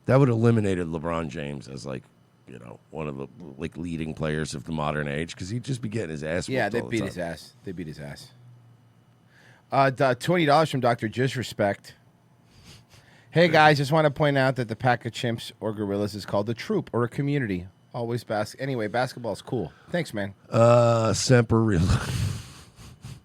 that would have eliminated LeBron James as, like, you know, one of the like leading players of the modern age, because he'd just be getting his ass. Yeah, they beat his ass. They beat his ass. $20 from Dr. Disrespect. Hey guys, just want to point out that the pack of chimps or gorillas is called a troop or a community. Always Anyway, basketball's cool. Thanks, man.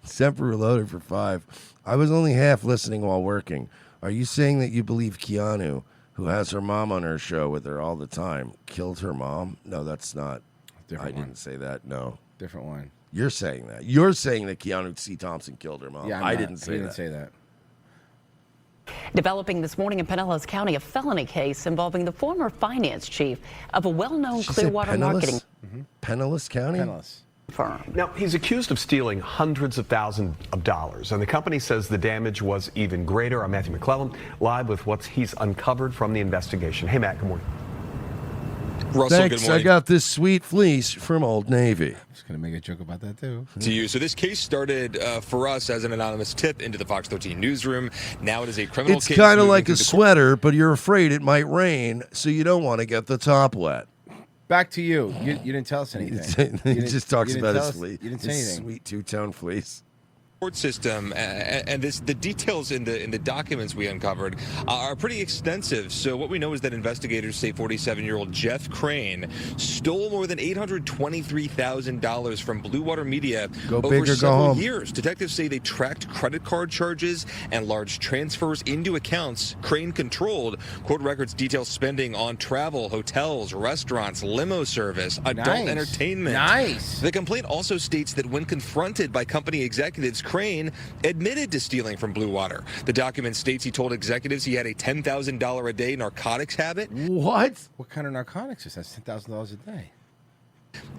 Semper Reloaded for 5. I was only half listening while working. Are you saying that you believe Keanu, who has her mom on her show with her all the time, killed her mom? No, that's not. I didn't say that. No. Different one. You're saying that. You're saying that Keanu C. Thompson killed her mom. Yeah, I didn't say that. He didn't say that. Developing this morning in Pinellas County, a felony case involving the former finance chief of a well-known Clearwater marketing. Pinellas County? Pinellas. Firm. Now, he's accused of stealing hundreds of thousands of dollars, and the company says the damage was even greater. I'm Matthew McClellan, live with what he's uncovered from the investigation. Hey, Matt, good morning. Russell, Thanks, good morning. I got this sweet fleece from Old Navy. I'm just going to make a joke about that, too. To you. So this case started for us as an anonymous tip into the Fox 13 newsroom. Now it is a criminal case. It's kind of like a sweater, but you're afraid it might rain, so you don't want to get the top wet. Back to you. You didn't tell us anything. He just talks about his fleece. You didn't say his anything. Sweet two-tone fleece. Court system and the details in the documents we uncovered are pretty extensive. So what we know is that investigators say 47-year-old Jeff Crane stole more than $823,000 from Blue Water Media over several years. Detectives say they tracked credit card charges and large transfers into accounts Crane controlled. Court records detail spending on travel, hotels, restaurants, limo service, adult entertainment. Nice. The complaint also states that when confronted by company executives, Crane admitted to stealing from Blue Water. The document states he told executives he had a $10,000 a day narcotics habit. What? What kind of narcotics is that? $10,000 a day.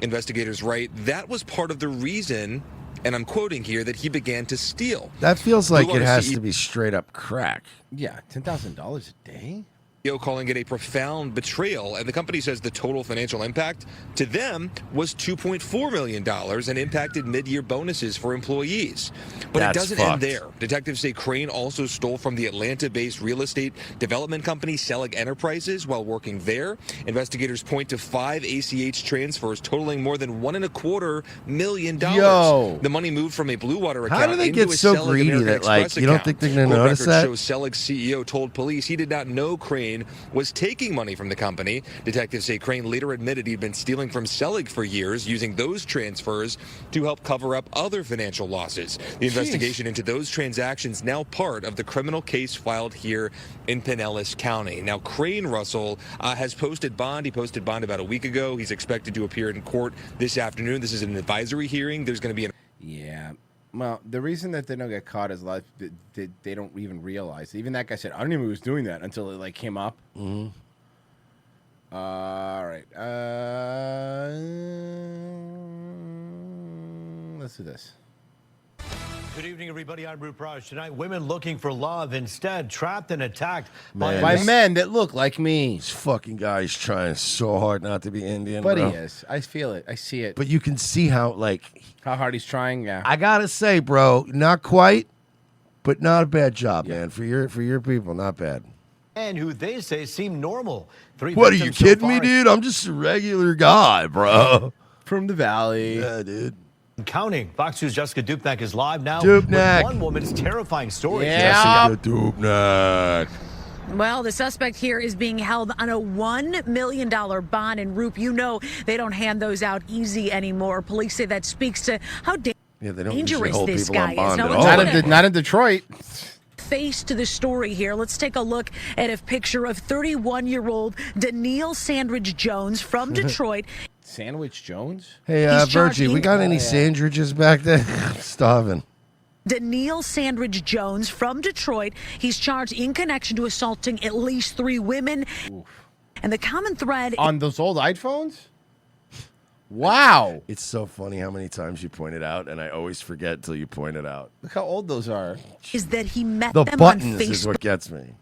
Investigators write that was part of the reason, and I'm quoting here, that he began to steal. That feels like Blue it Water has to be straight up crack. Yeah, $10,000 a day? calling it a profound betrayal, and the company says the total financial impact to them was $2.4 million and impacted mid-year bonuses for employees. But That's it doesn't fucked. end there. Detectives say Crane also stole from the Atlanta-based real estate development company Selig Enterprises while working there. Investigators point to 5 ACH transfers totaling more than $1.25 million. Yo. The money moved from a Blue Water How account do they into get a so Selig greedy American that, like, Express you don't account. think they're gonna Court notice records that? show Selig's CEO told police he did not know Crane was taking money from the company. Detectives say Crane later admitted he'd been stealing from Selig for years, using those transfers to help cover up other financial losses. The investigation into those transactions now part of the criminal case filed here in Pinellas County. Now, Crane, Russell, has posted bond. He posted bond about a week ago. He's expected to appear in court this afternoon. This is an advisory hearing. There's going to be an... Yeah. Well, the reason that they don't get caught is they don't even realize. Even that guy said, I don't even know who was doing that until it like came up. Mm-hmm. All right. Let's do this. Good evening, everybody. I'm Root Raj. Tonight, women looking for love instead trapped and attacked By men that look like me. This fucking guy's trying so hard not to be Indian, But bro. he is. I feel it. I see it. But you can see how, like... How hard he's trying, yeah. I gotta say, bro, not quite, but not a bad job, man. For your people, not bad. men who they say seem normal. 3 What, are you victims so kidding me, far. dude? I'm just a regular guy, bro. From the valley. Yeah, dude. Counting. Fox News' Jessica Dupnack is live now Dupnack. with one woman's terrifying story. Jessica Dupnack. Well, the suspect here is being held on a $1 million bond. And Roop, you know they don't hand those out easy anymore. Police say that speaks to how Yeah, they don't usually dangerous hold this people guy on bond is. at No all. one's Not in Detroit. face to the story here. Let's take a look at a picture of 31-year-old Daniil Sandridge Jones from Detroit. Sandwich Jones? Hey, He's charged Virgie, we got any sandwiches back there? I'm starving. Daniil Sandridge Jones from Detroit. He's charged in connection to assaulting at least 3 women. And the common thread On those old iPhones? Wow. It's so funny how many times you point it out, and I always forget till you point it out. Look how old those are. is that he met The them on buttons Facebook. is what gets me.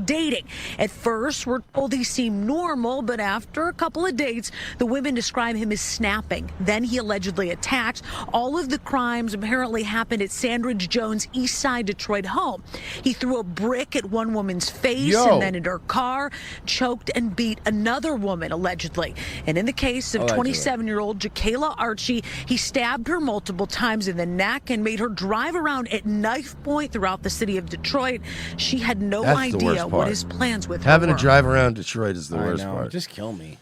Dating. At first, we're told he seemed normal, but after a couple of dates, the women describe him as snapping. Then he allegedly attacked. All of the crimes apparently happened at Sandridge Jones' East Side Detroit home. He threw a brick at one woman's face and then at her car, choked and beat another woman, allegedly. And in the case of 27-year-old Jakayla Archie, he stabbed her multiple times in the neck and made her drive around at knife point throughout the city of Detroit. She had no That's the idea worst what part. his plans with Having her to drive around Detroit is the I worst know. part. Just kill me.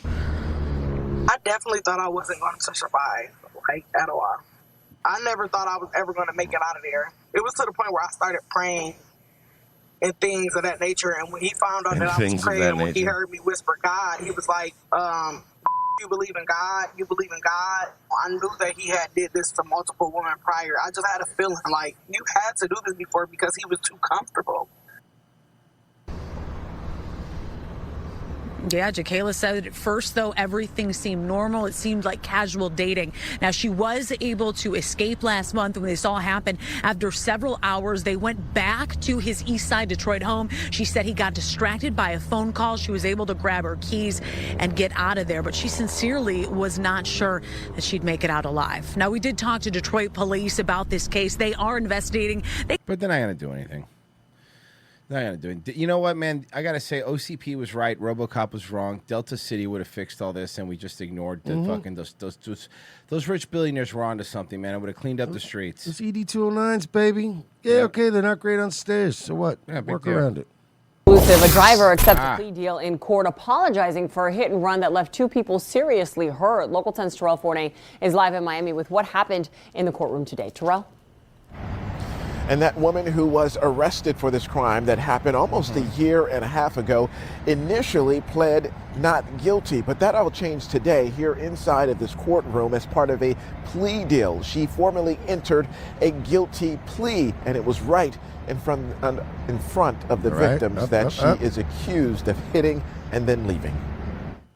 I definitely thought I wasn't going to survive, like, at all. I never thought I was ever going to make it out of there. It was to the point where I started praying and things of that nature. And when he found out And that I was things of praying, that when he nature. heard me whisper God, he was like, you believe in God? You believe in God? I knew that he had did this to multiple women prior. I just had a feeling like you had to do this before because he was too comfortable. Yeah, Jakayla said at first, though, everything seemed normal. It seemed like casual dating. Now, she was able to escape last month when this all happened. After several hours, they went back to his East Side Detroit home. She said he got distracted by a phone call. She was able to grab her keys and get out of there, but she sincerely was not sure that she'd make it out alive. Now, we did talk to Detroit police about this case. They are investigating. But they're not going to do anything. They're not going to do it. You know what, man? I got to say, OCP was right. RoboCop was wrong. Delta City would have fixed all this, and we just ignored the fucking those rich billionaires were onto something, man. It would have cleaned up the streets. Those ED209s, baby. Yeah, okay, they're not great on stairs. So what? Yeah, big Work deal. around it. Exclusive. A driver accepts a plea deal in court apologizing for a hit and run that left 2 people seriously hurt. Local 10's Terrell Forney is live in Miami with what happened in the courtroom today. Terrell? And that woman who was arrested for this crime that happened almost a year and a half ago initially pled not guilty. But that all changed today here inside of this courtroom as part of a plea deal. She formally entered a guilty plea, and it was right in front of the victims that she is accused of hitting and then leaving.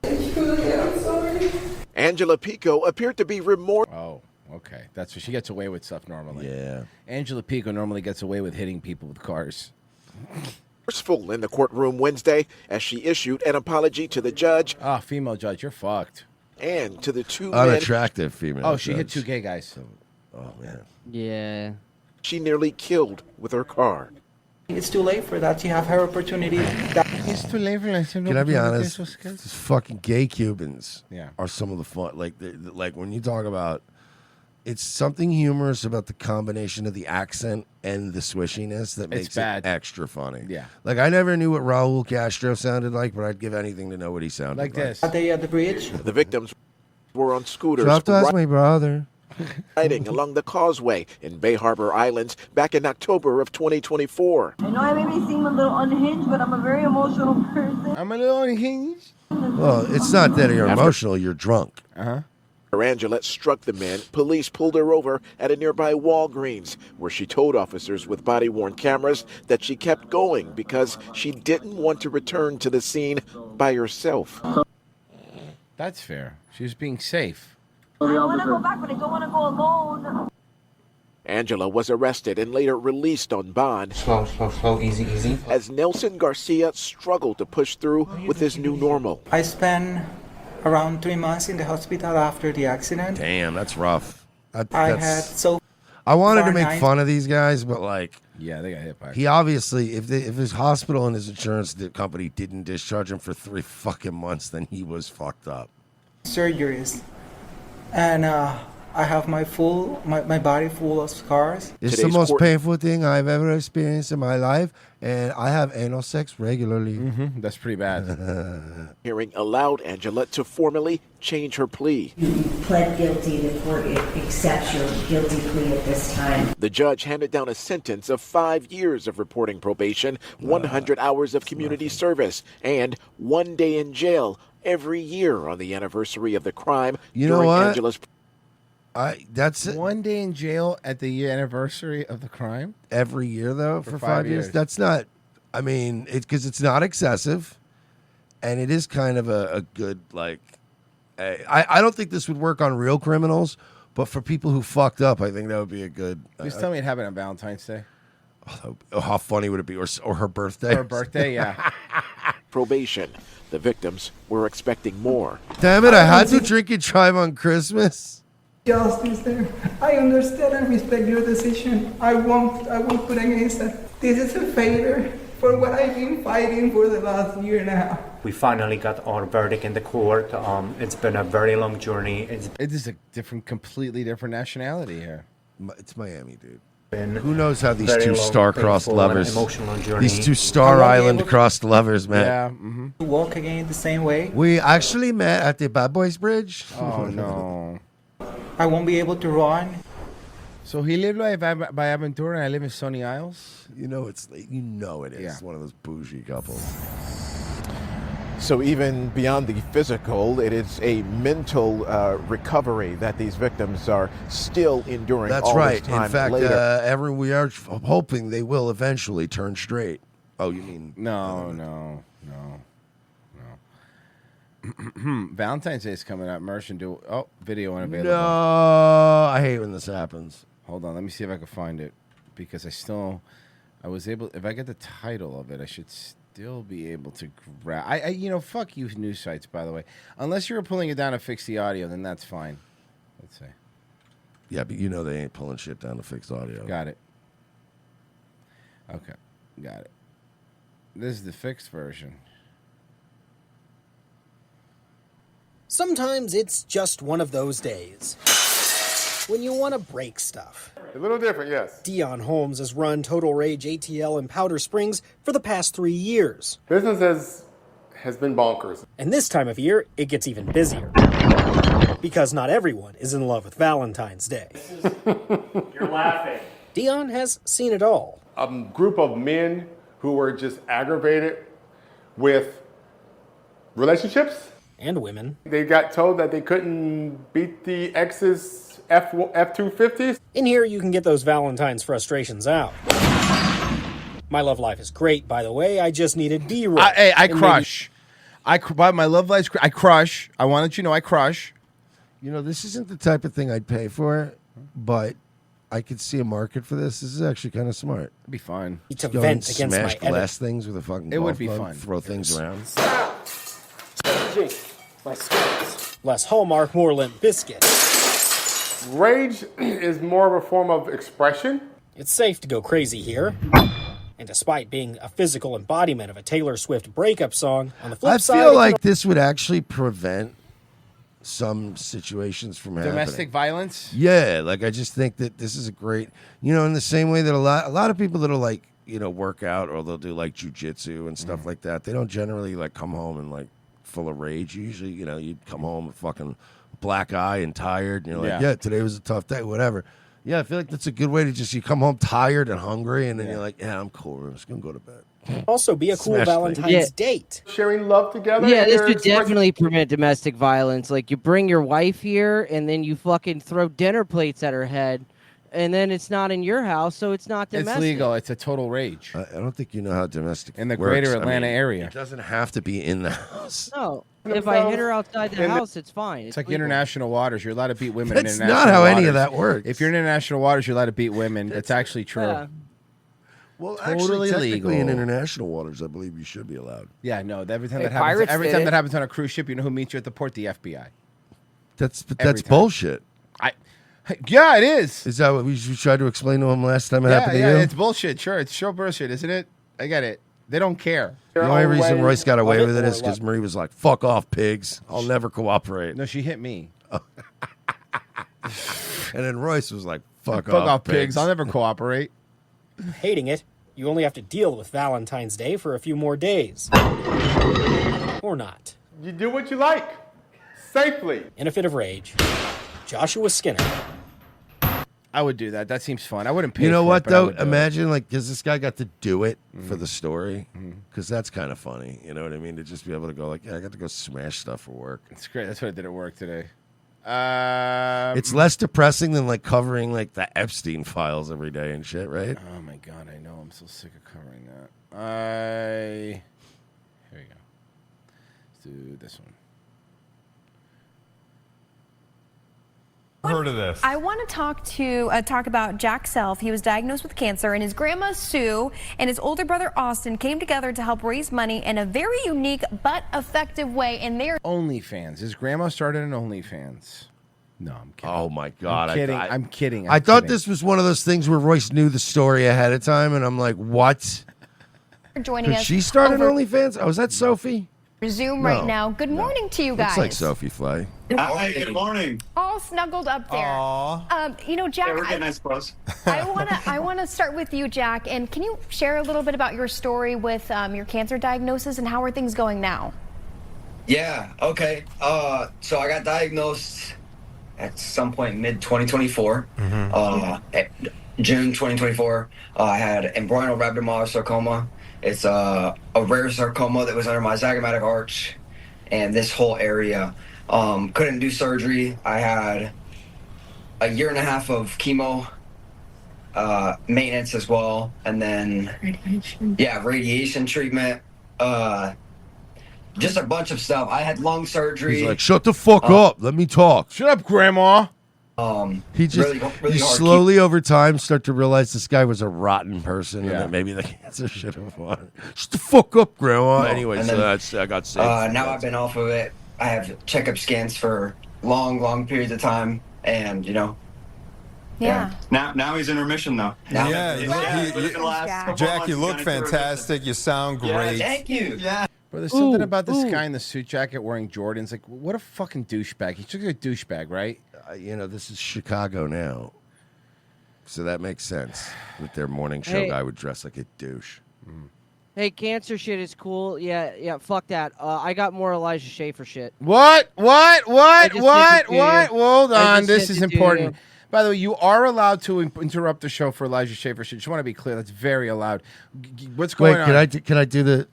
I'm sorry. Angela Pico appeared to be remorseful. Oh, okay. That's what she gets away with stuff normally. Yeah. Angela Pico normally gets away with hitting people with cars. Forceful in the courtroom Wednesday as she issued an apology to the judge. Oh, female judge, you're fucked. And to the two men. Unattractive female. Oh, she hit judge. 2 gay guys. Oh man. Yeah. She nearly killed with her car. It's too late for that. You have her opportunity. It's too late for that. Can I be honest? These fucking gay Cubans Yeah. are some of the fun. Like when you talk about, it's something humorous about the combination of the accent and the swishiness that makes bad. it extra funny. Yeah. Like I never knew what Raul Castro sounded like, but I'd give anything to know what he sounded like. this. Are they at the bridge? The victims were on scooters. Dropped us, my brother. Riding along the causeway in Bay Harbor Islands back in October of 2024. I know I may seem a little unhinged, but I'm a very emotional person. I'm a little unhinged. Well, it's not that you're emotional; you're drunk. Uh-huh. Angela struck the man. Police pulled her over at a nearby Walgreens, where she told officers with body-worn cameras that she kept going because she didn't want to return to the scene by herself. That's fair. She was being safe. I want to go back, but I don't want to go alone. Angela was arrested and later released on bond. Slow, easy, easy. As Nelson Garcia struggled to push through with his new normal. I spent around 3 months in the hospital after the accident. Damn, that's rough. I had so. I wanted to far make nice- fun of these guys, but like, Yeah, they got hit by. he obviously, if his hospital and his insurance company didn't discharge him for 3 fucking months, then he was fucked up. surgeries, and I have my body full of scars. It's the most painful thing I've ever experienced in my life, and I have anal sex regularly. Mm-hmm. That's pretty bad. Hearing allowed Angela to formally change her plea. You pled guilty. The court accepts your guilty plea at this time. The judge handed down a sentence of 5 years of reporting probation, 100 hours of community service, and 1 day in jail every year on the anniversary of the crime. You know during what? Angela's That's 1 day in jail at the year anniversary of the crime. every year though for 5 5 years. years. That's not. I mean, it's because it's not excessive, and it is kind of a good like. I don't think this would work on real criminals, but for people who fucked up, I think that would be a good. Just tell me it happened on Valentine's Day. Oh, how funny would it be, or her birthday? Her birthday, yeah. probation. The victims were expecting more. Damn it! I had to drink and drive on Christmas. Justice there. I understand and respect your decision. I won't put against that. This is a favor for what I've been fighting for the last year now. We finally got our verdict in the court. It's been a very long journey. It is a completely different nationality here. It's Miami, dude. Been Who knows how these very two long, star-crossed painful, and lovers, emotional journey. these two Star Island crossed lovers, man. Yeah. Mm-hmm. To walk again the same way. We actually met at the Bad Boys Bridge. Oh no. I won't be able to run. So he lived by Aventura, and I live in Sunny Isles. You know it is. Yeah. It's one of those bougie couples. So even beyond the physical, it is a mental recovery that these victims are still enduring. That's all right. This time In fact, later. we are hoping they will eventually turn straight. Oh, you mean No. Valentine's Day is coming up. Merchant do video unavailable. No, I hate when this happens. Hold on, let me see if I can find it because I was able. If I get the title of it, I should still be able to grab. Fuck you, news sites. By the way, unless you were pulling it down to fix the audio, then that's fine. Let's see. Yeah, but they ain't pulling shit down to fix audio. Got it. Okay, got it. This is the fixed version. Sometimes it's just one of those days when you want to break stuff. A little different, yes. Dion Holmes has run Total Rage ATL in Powder Springs for the past 3 years. Business has been bonkers. And this time of year, it gets even busier. Because not everyone is in love with Valentine's Day. You're laughing. Dion has seen it all. A group of men who were just aggravated with relationships. And women. They got told that they couldn't beat the ex's F-250s. In here, you can get those Valentine's frustrations out. My love life is great, by the way. I just needed B-roll. I crush. My love life's I crush. I want to let you know I crush. This isn't the type of thing I'd pay for, but I could see a market for this. This is actually kind of smart. It'd be fun. To Go and vent against smash my glass things with a fucking It would golf be club, fun. Throw things around. My sweats. Less Hallmark, more Limp Biscuit. Rage is more of a form of expression. It's safe to go crazy here. And despite being a physical embodiment of a Taylor Swift breakup song, on the flip I side, feel like this would actually prevent some situations from happening. Domestic violence? Yeah, like I just think that this is a great, in the same way that a lot of people that'll like, work out or they'll do like jujitsu and stuff like that. They don't generally like come home and like full of rage. Usually, you'd come home with fucking black eye and tired, and you're like, yeah, today was a tough day, whatever. Yeah, I feel like that's a good way to you come home tired and hungry, and then you're like, yeah, I'm cool. I'm just gonna go to bed. Also be a cool Smash Valentine's date. Sharing love together. Yeah, this would definitely prevent domestic violence. Like, you bring your wife here, and then you fucking throw dinner plates at her head, and then it's not in your house, so it's not domestic. It's legal. It's a total rage. I don't think you know how domestic in the works. greater Atlanta area. It doesn't have to be in the house. No, if I hit her outside the house, it's fine. It's like legal. international waters. You're allowed to beat women That's in international not how waters. any of that works. If you're in international waters, you're allowed to beat women. That's actually true. Yeah. Well, Totally actually, technically legal. in international waters, I believe you should be allowed. Yeah, no. Every time Hey, that happens, pirates every did time it. that happens on a cruise ship, you know who meets you at the port? The FBI. That's Every time. bullshit. Yeah, it is. Is that what we tried to explain to him last time it happened to you? it's bullshit. Sure, it's show bullshit, isn't it? I get it. They don't care. The only reason Royce got away with it or is because love. Marie was like, "Fuck off, pigs! I'll never cooperate." No, she hit me. And then Royce was like, "Fuck off, pigs! I'll never cooperate." Hating it, you only have to deal with Valentine's Day for a few more days. Or not. You do what you like, safely. In a fit of rage, Joshua Skinner. I would do that. That seems fun. I wouldn't pay You know for what it, but I though? would do it. Imagine because this guy got to do it for the story, because that's kind of funny. You know what I mean? To just be able to go like, yeah, I got to go smash stuff for work. It's great. That's what I did at work today. It's less depressing than like covering like the Epstein files every day and shit, right? Oh my god, I know. I'm so sick of covering that. Here we go. Let's do this one. Heard of this? I want to talk about Jack Self. He was diagnosed with cancer, and his grandma Sue and his older brother Austin came together to help raise money in a very unique but effective way. And they're OnlyFans. His grandma started an OnlyFans. No, I'm kidding. Oh my god! I'm kidding. I I'm kidding. I thought this was one of those things where Royce knew the story ahead of time, and I'm like, what? joining Did us. she start an over OnlyFans? Oh, is that Sophie? Zoom No, right now. Good morning to you guys. Looks like Sophie Flay. Hey, good morning. All snuggled up there. Aww. Jack, Yeah, we're getting nice close. I wanna start with you, Jack. And can you share a little bit about your story with your cancer diagnosis and how are things going now? Yeah, okay. So I got diagnosed at some point mid-2024. At June 2024, I had embryonal rhabdomyosarcoma. It's a rare sarcoma that was under my zygomatic arch, and this whole area. Couldn't do surgery. I had a year and a half of chemo, maintenance as well, and then radiation treatment. Just a bunch of stuff. I had lung surgery. He's like, shut the fuck up. Let me talk. Shut up, Grandma. He just really you hard. slowly over time start to realize this guy was a rotten person, and that maybe the cancer should have won. Shut the fuck up, Grandma. No, Anyway, and so then, I got saved. now I've been off of it. I have checkup scans for long periods of time, and Yeah. Now he's in remission though. Now, Jack, you look fantastic. You sound great. Thank you. Yeah. Bro, there's something about this guy in the suit jacket wearing Jordans. Like, what a fucking douchebag. He's just like a douchebag, right? This is Chicago now, so that makes sense. With their morning show Hey. guy would dress like a douche. Hey, cancer shit is cool. Yeah, fuck that. I got more Elijah Schaefer shit. What? Hold I on. just This sent is it to important. you. By the way, you are allowed to interrupt the show for Elijah Schaefer shit. Just want to be clear. That's very allowed. What's going Wait, on? can I do the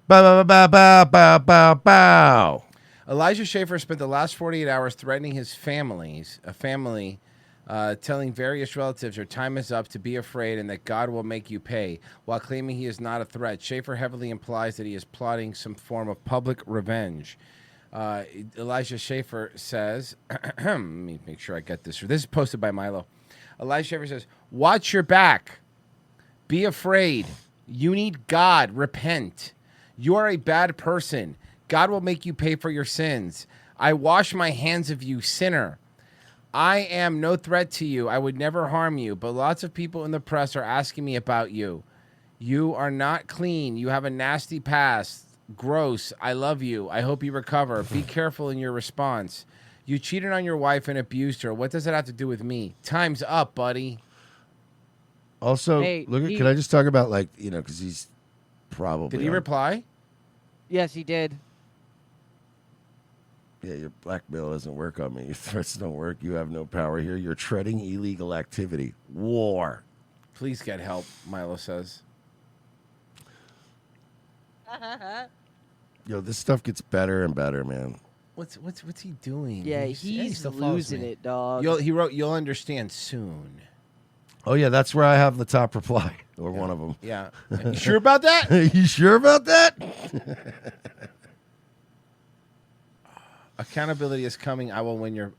bow bow bow bow bow bow bow? Elijah Schaefer spent the last 48 hours threatening his family, telling various relatives their time is up, to be afraid, and that God will make you pay, while claiming he is not a threat. Schaefer heavily implies that he is plotting some form of public revenge. Elijah Schaefer says, let me make sure I get this. This is posted by Milo. Elijah Sheffer says, watch your back. Be afraid. You need God. Repent. You are a bad person. God will make you pay for your sins. I wash my hands of you, sinner. I am no threat to you. I would never harm you, but lots of people in the press are asking me about you. You are not clean. You have a nasty past. Gross. I love you. I hope you recover. Be careful in your response. You cheated on your wife and abused her. What does that have to do with me? Time's up, buddy. Also, can I just talk about, like, you know, because he's probably... Did he reply? Yes, he did. Yeah, your blackmail doesn't work on me. Your threats don't work. You have no power here. You're treading illegal activity. War. Please get help, Milo says. Yo, this stuff gets better and better, man. What's he doing? Yeah, He he's still follows losing me. it, dog. He wrote, "You'll understand soon." Oh, yeah, that's where I have the top reply, or one of them. Yeah. You sure about that? You sure about that? Accountability is coming. I will win your...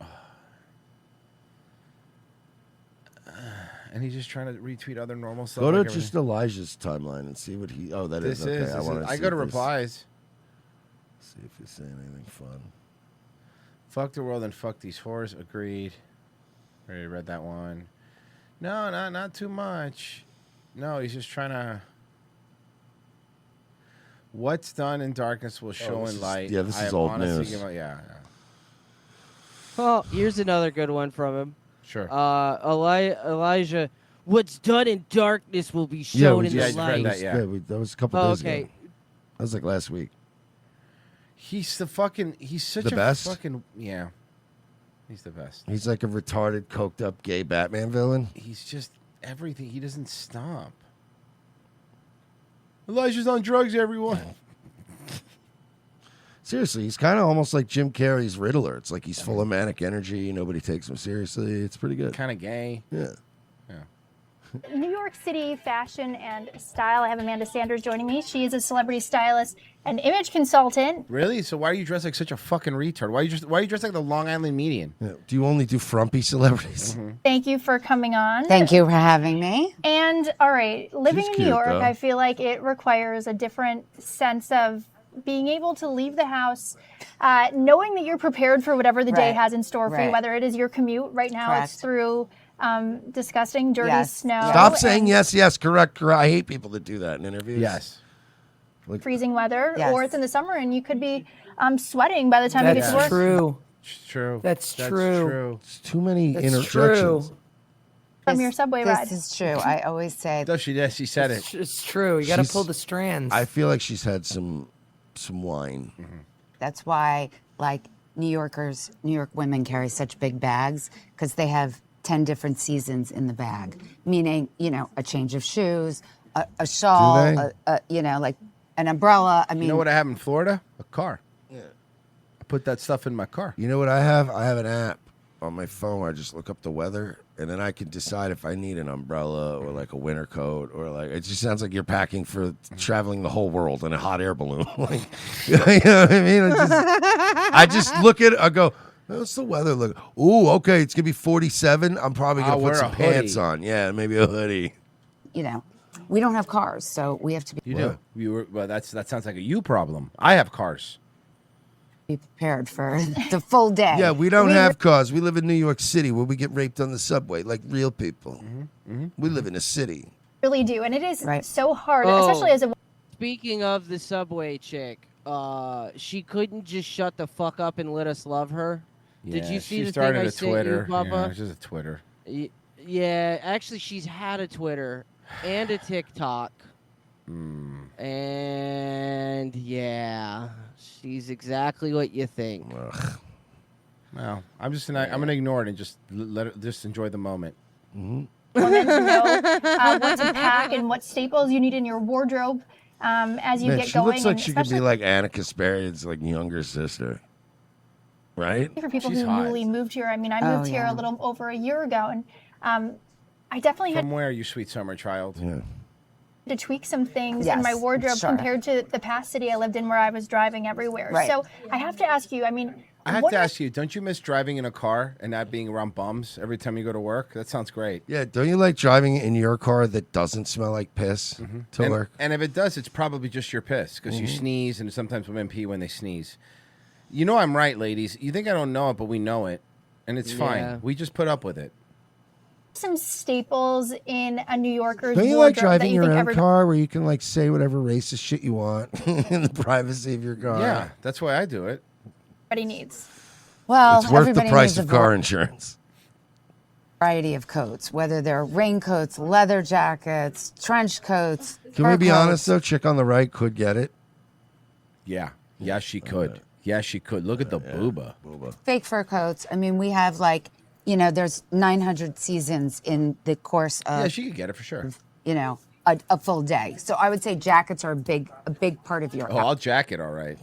And he's just trying to retweet other normal stuff. Go to like just Elijah's timeline and see what he... Oh, that This is... Okay, is. I see go to if this- replies. See if he's saying anything fun. Fuck the world and fuck these whores. Agreed. Already read that one. No, not too much. No, he's just trying to... What's done in darkness will show in light. Yeah, this I is have old honestly news. given- yeah. Well, here's another good one from him. Sure. Elijah, what's done in darkness will be shown in the light. That was a couple days ago. That was like last week. He's such The best? fucking... Yeah. He's the best. He's like a retarded, coked up gay Batman villain. He's just everything. He doesn't stop. Elijah's on drugs, everyone. Seriously, he's kind of almost like Jim Carrey's Riddler. It's like he's full of manic energy. Nobody takes him seriously. It's pretty good. Kind of gay. Yeah. New York City fashion and style. I have Amanda Sanders joining me. She is a celebrity stylist and image consultant. Really? So why are you dressed like such a fucking retard? Why are you dressed like the Long Island median? Yeah. Do you only do frumpy celebrities? Thank you for coming on. Thank you for having me. And all right, living She's in cute, New York, though. I feel like it requires a different sense of being able to leave the house, knowing that you're prepared for whatever the day Right. has in store for you, Right. whether it is your commute. Right now, Correct. it's through disgusting, dirty Yes. snow. Stop saying and yes, correct. I hate people that do that in interviews. Yes. Like, freezing weather, Yes. or it's in the summer and you could be sweating by the time you get to work. It's true. That's true. It's too many That's interjections. true. From your subway ride. This is true. I always say Does she? Yes, she said it. it's true. You got to She's- pull the strands. I feel like she's had some wine. That's why, like, New York women carry such big bags because they have 10 different seasons in the bag, meaning, you know, a change of shoes, a shawl, you know, like an umbrella. I mean, You know what I have in Florida? A car. Yeah. I put that stuff in my car. You know what I have? I have an app on my phone. I just look up the weather, and then I can decide if I need an umbrella or like a winter coat, or like it just sounds like you're packing for traveling the whole world in a hot air balloon. Like, you know what I mean? I just look at it. I go, what's the weather look? Ooh, okay, it's gonna be 47. I'm probably gonna I'll put wear some a pants hoodie. on. Yeah, maybe a hoodie. you know, we don't have cars, so we have to You do. Well, that sounds like a you problem. I have cars. be prepared for the full day. Yeah, we don't have cars. We live in New York City where we get raped on the subway like real people. We live in a city. Really do, and it is so hard, especially as a. Speaking of the subway chick, she couldn't just shut the fuck up and let us love her. Did Yeah, you see she the started thing I a sent Twitter. you, Bubba? Yeah, it's just a Twitter. Yeah, actually, she's had a Twitter and a TikTok. And yeah, she's exactly what you think. Well, I'm gonna ignore it and just just enjoy the moment. Women to know what to pack and what staples you need in your wardrobe as you Man, get she going. looks like and she could be especially like Anna Kasparian's like younger sister, right? for people She's who hot. newly moved here. I mean, I Oh, moved here yeah. a little over a year ago, and I definitely had From where, you sweet summer child? Yeah. to tweak some things in my Yes, wardrobe sure. compared to the past city I lived in where I was driving everywhere. Right. So I have to ask you, I mean, I have to ask you, don't you miss driving in a car and not being around bums every time you go to work? That sounds great. Yeah, don't you like driving in your car that doesn't smell like piss to work? And if it does, it's probably just your piss because you sneeze, and sometimes women pee when they sneeze. You know I'm right, ladies. You think I don't know it, but we know it, and it's fine. We just put up with it. Some staples in a New Yorker's Don't you wardrobe like driving that you your think own car where you can like say whatever racist shit you want in the privacy of your car? Yeah, that's why I do it. everybody needs? Well, It's worth the everybody price needs of a car insurance. variety of coats, whether they're raincoats, leather jackets, trench coats. Can fur we be coats. honest though? Chick on the right could get it. Yeah. Yeah, she could. Yeah, she could. Look at the booba. Fake fur coats. I mean, we have there's 900 seasons in the course of. Yeah, she could get it for sure. A full day. So I would say jackets are a big part of your. Oh, I'll jacket, all right.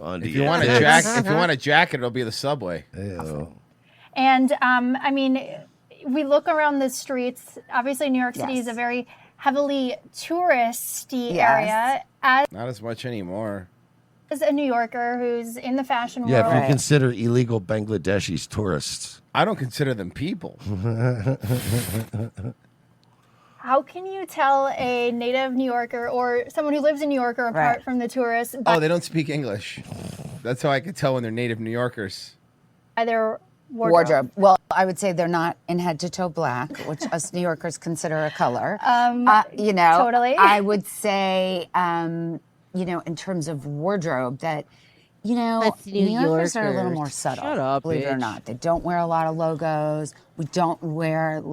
If you want a jacket, it'll be the subway. Ew. And I mean, we look around the streets. Obviously, New York City is a very heavily touristy area. Not as much anymore. As a New Yorker who's in the fashion world. Yeah, if you consider illegal Bangladeshis tourists. I don't consider them people. How can you tell a native New Yorker or someone who lives in New York apart from the tourists Oh, they don't speak English. That's how I could tell when they're native New Yorkers. by their wardrobe? Well, I would say they're not in head to toe black, which us New Yorkers consider a color. Totally. I would say, in terms of wardrobe, that That's New Yorkers are a little Yorkers. more subtle. Shut up, believe it or bitch. not. They don't wear a lot of logos. We don't wear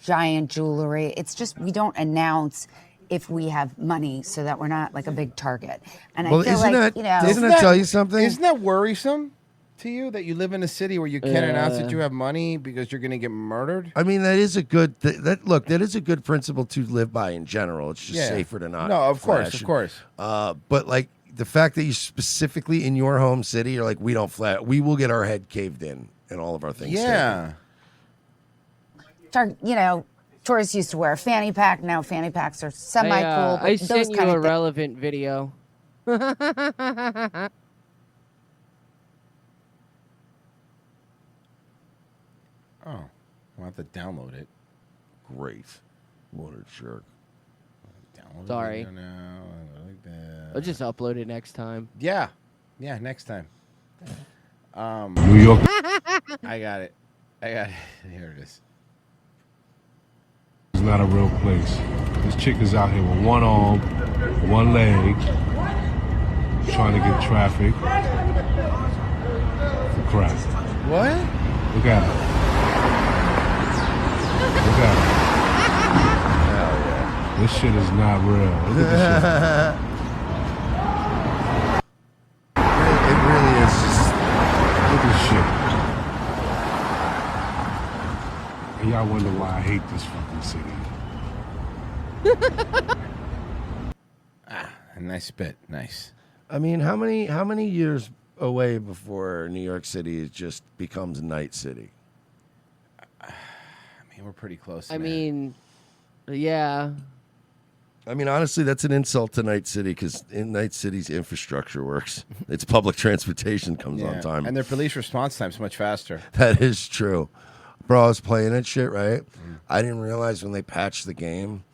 giant jewelry. It's just we don't announce if we have money so that we're not like a big target. And Well, I feel isn't like doesn't that tell you something? Isn't that worrisome to you that you live in a city where you can't announce that you have money because you're going to get murdered? I mean, that is a good that is a good principle to live by in general. It's just safer to not. No, of course, flash. of course. But like the fact that you specifically in your home city, you're like, we don't flash. We will get our head caved in all of our things. Yeah. Tourists used to wear a fanny pack. Now fanny packs are semi-cool. I but those sent you kind a of relevant video. Oh, I'll have to download it. Great. What a jerk. Download Sorry. it now. Like that. I'll just upload it next time. Yeah. Yeah, next time. New York. I got it. Here it is. It's not a real place. This chick is out here with one arm, one leg, trying to get traffic. For crap. What? Look at her. Look at her. This shit is not real. Look at this shit. It really is just. Look at this shit. And y'all wonder why I hate this fucking city. A nice bit. Nice. I mean, how many years away before New York City just becomes Night City? I mean, we're pretty close. I mean, yeah. I mean, honestly, that's an insult to Night City because in Night City's infrastructure works. Its public transportation comes on time. And their police response time's much faster. That is true. Bro, I was playing that shit, right? I didn't realize when they patched the game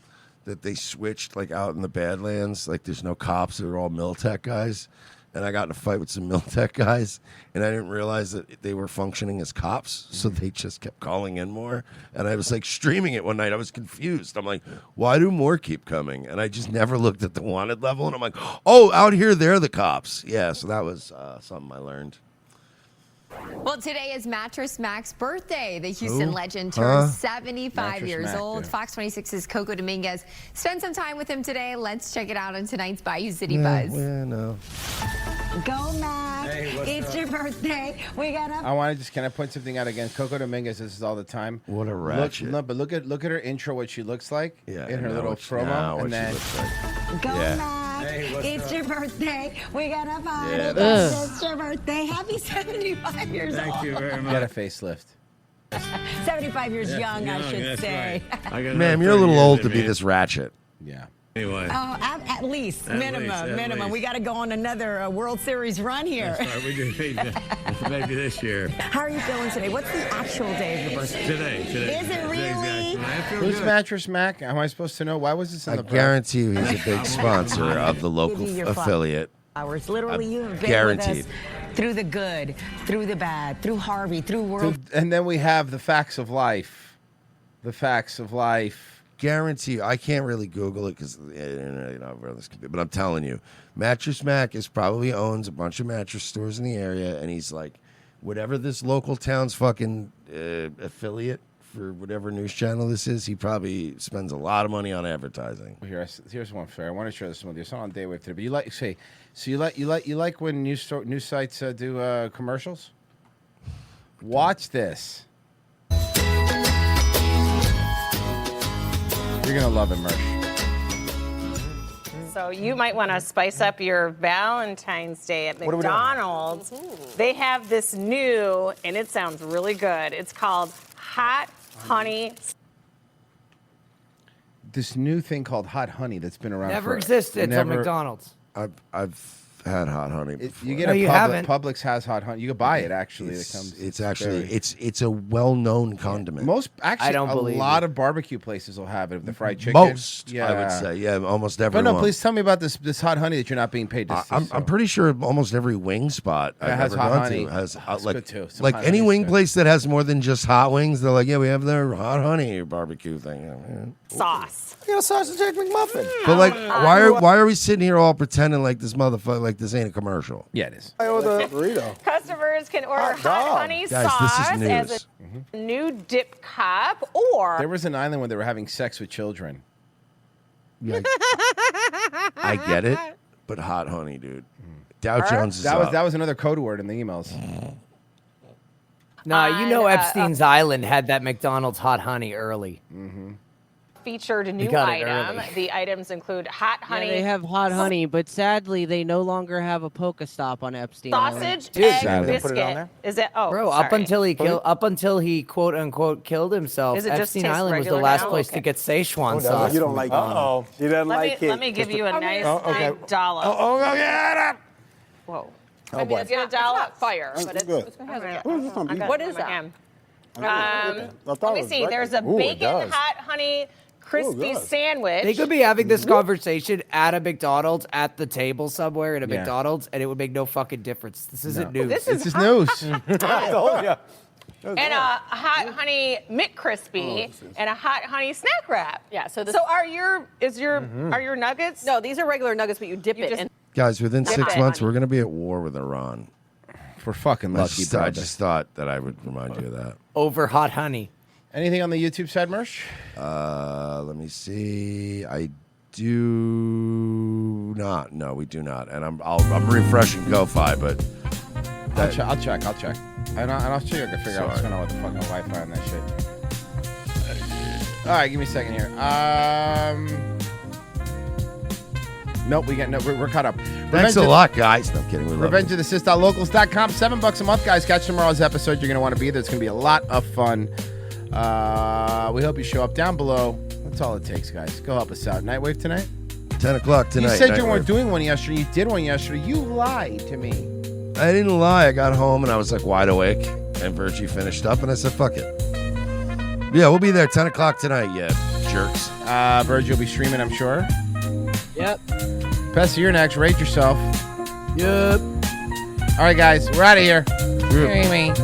that they switched, like, out in the Badlands. Like, there's no cops. They're all Militech guys. And I got in a fight with some Militech guys, and I didn't realize that they were functioning as cops, so they just kept calling in more. And I was, like, streaming it one night. I was confused. I'm like, why do more keep coming? And I just never looked at the wanted level, and I'm like, oh, out here, they're the cops. Yeah, so that was something I learned. Well, today is Mattress Mac's birthday. The Houston Who? legend Huh? turns 75 Mattress years Mac, old. yeah. Fox 26's Coco Dominguez spent some time with him today. Let's check it out on tonight's Bayou City Buzz. Yeah, no. Go, Mac. Hey, what's It's up? your birthday. We got up. Can I point something out again? Coco Dominguez does this all the time. What a ratchet. Look at her intro, what she looks like Yeah, in her now little what she- promo. now what And she then, looks like. Go, Yeah. Mac. Hey, what's It's up? your birthday. We got a party. Yeah, It's your birthday. Happy 75 years old. Get a facelift. 75 years young, I should say. Ma'am, you're a little old to be this ratchet. Yeah. Anyway. Oh, at least, minimum. We got to go on another World Series run here. That's right, we do maybe this year. How are you feeling today? What's the actual day of the birthday? Today. Is it really? Who's Mattress Mac? Am I supposed to know? Why was this in the I guarantee you he's a big sponsor of the local affiliate. Hours. Literally, you have been Guaranteed. with us through the good, through the bad, through Harvey, through World. And then we have the facts of life. The facts of life. Guarantee you, I can't really Google it because this could be, but I'm telling you, Mattress Mac probably owns a bunch of mattress stores in the area, and he's like, whatever this local town's fucking affiliate for whatever news channel this is, he probably spends a lot of money on advertising. Here's one fair. I want to share this with you. It's not on Daywave today, but you like when news sites do commercials? Watch this. You're going to love it, Mersh. So you might want to spice up your Valentine's Day at McDonald's. They have this new, and it sounds really good. It's called Hot Honey. This new thing called Hot Honey that's been around. Never existed at McDonald's. I've had Hot Honey before. You get Publix has Hot Honey. You can buy it actually. It's a well-known condiment. I don't believe a lot of barbecue places will have it. The fried chicken. Most, I would say, almost everyone. But no, please tell me about this Hot Honey that you're not being paid to. I'm pretty sure almost every wing spot I've has ever Hot gone Honey. to has That's like good too. Some like Hot any Honey's wing good. place that has more than just hot wings. They're like, we have their Hot Honey barbecue thing. Sauce. You got a sausage egg McMuffin. But like, why are we sitting here all pretending like this motherfucker, like this ain't a commercial? Yeah, it is. I owe the burrito. Customers can order Hot Honey Guys, sauce this is news. as a new dip cup, or There was an island where they were having sex with children. Yeah, I get it, but Hot Honey, dude. Dow Jones is that was another code word in the emails. Nah, you know Epstein's Island had that McDonald's Hot Honey early. featured new got it item. early. The items include hot honey. Yeah, they have hot honey, but sadly, they no longer have a Pokestop on Epstein Island. Sausage, egg, biscuit. Is it? Oh, Bro, sorry. up until he quote unquote killed himself, Is it just Epstein taste Island was the regular last now? place to get Szechuan sauce. You don't like McDonald's. He doesn't Let me give you a nice dollop. Whoa. Oh, boy. It's not dollop fire, but it's good. it's gonna have What it. is that? Let me see. There's a bacon hot honey crispy sandwich. They could be having this conversation at a McDonald's at the table somewhere at a McDonald's, and it would make no fucking difference. This isn't news. This is news. yeah. And a hot honey McCrispy and a hot honey snack wrap. Yeah. So are your nuggets? No, these are regular nuggets, but you dip it in. Guys, within Dip 6 it. months, we're going to be at war with Iran. We're fucking lucky, I just thought that I would remind you of that. Over hot honey. Anything on the YouTube side, Mersh? Let me see. I do not. No, we do not. And I'm refreshing Ko-Fi, but I'll check. And I'll show you. I can figure out what's going on with the fucking Wi-Fi and that shit. All right, give me a second here. Nope, we're caught up. thanks a lot, guys. No, I'm kidding. We love you. RevengeOfTheSith.locals.com. $7 a month, guys. Catch tomorrow's episode. You're going to want to be there. It's going to be a lot of fun. We hope you show up down below. That's all it takes, guys. Go help us out. Nightwave tonight? 10 o'clock tonight. You said you Nightwave. weren't doing one yesterday. You did one yesterday. You lied to me. I didn't lie. I got home and I was like wide awake, and Virgie finished up, and I said, fuck it. Yeah, we'll be there 10 o'clock tonight, yeah, jerks. Virgie will be streaming, I'm sure. Yep. Pessa, you're next. Rate yourself. Yep. All right, guys. We're out of here. Streaming.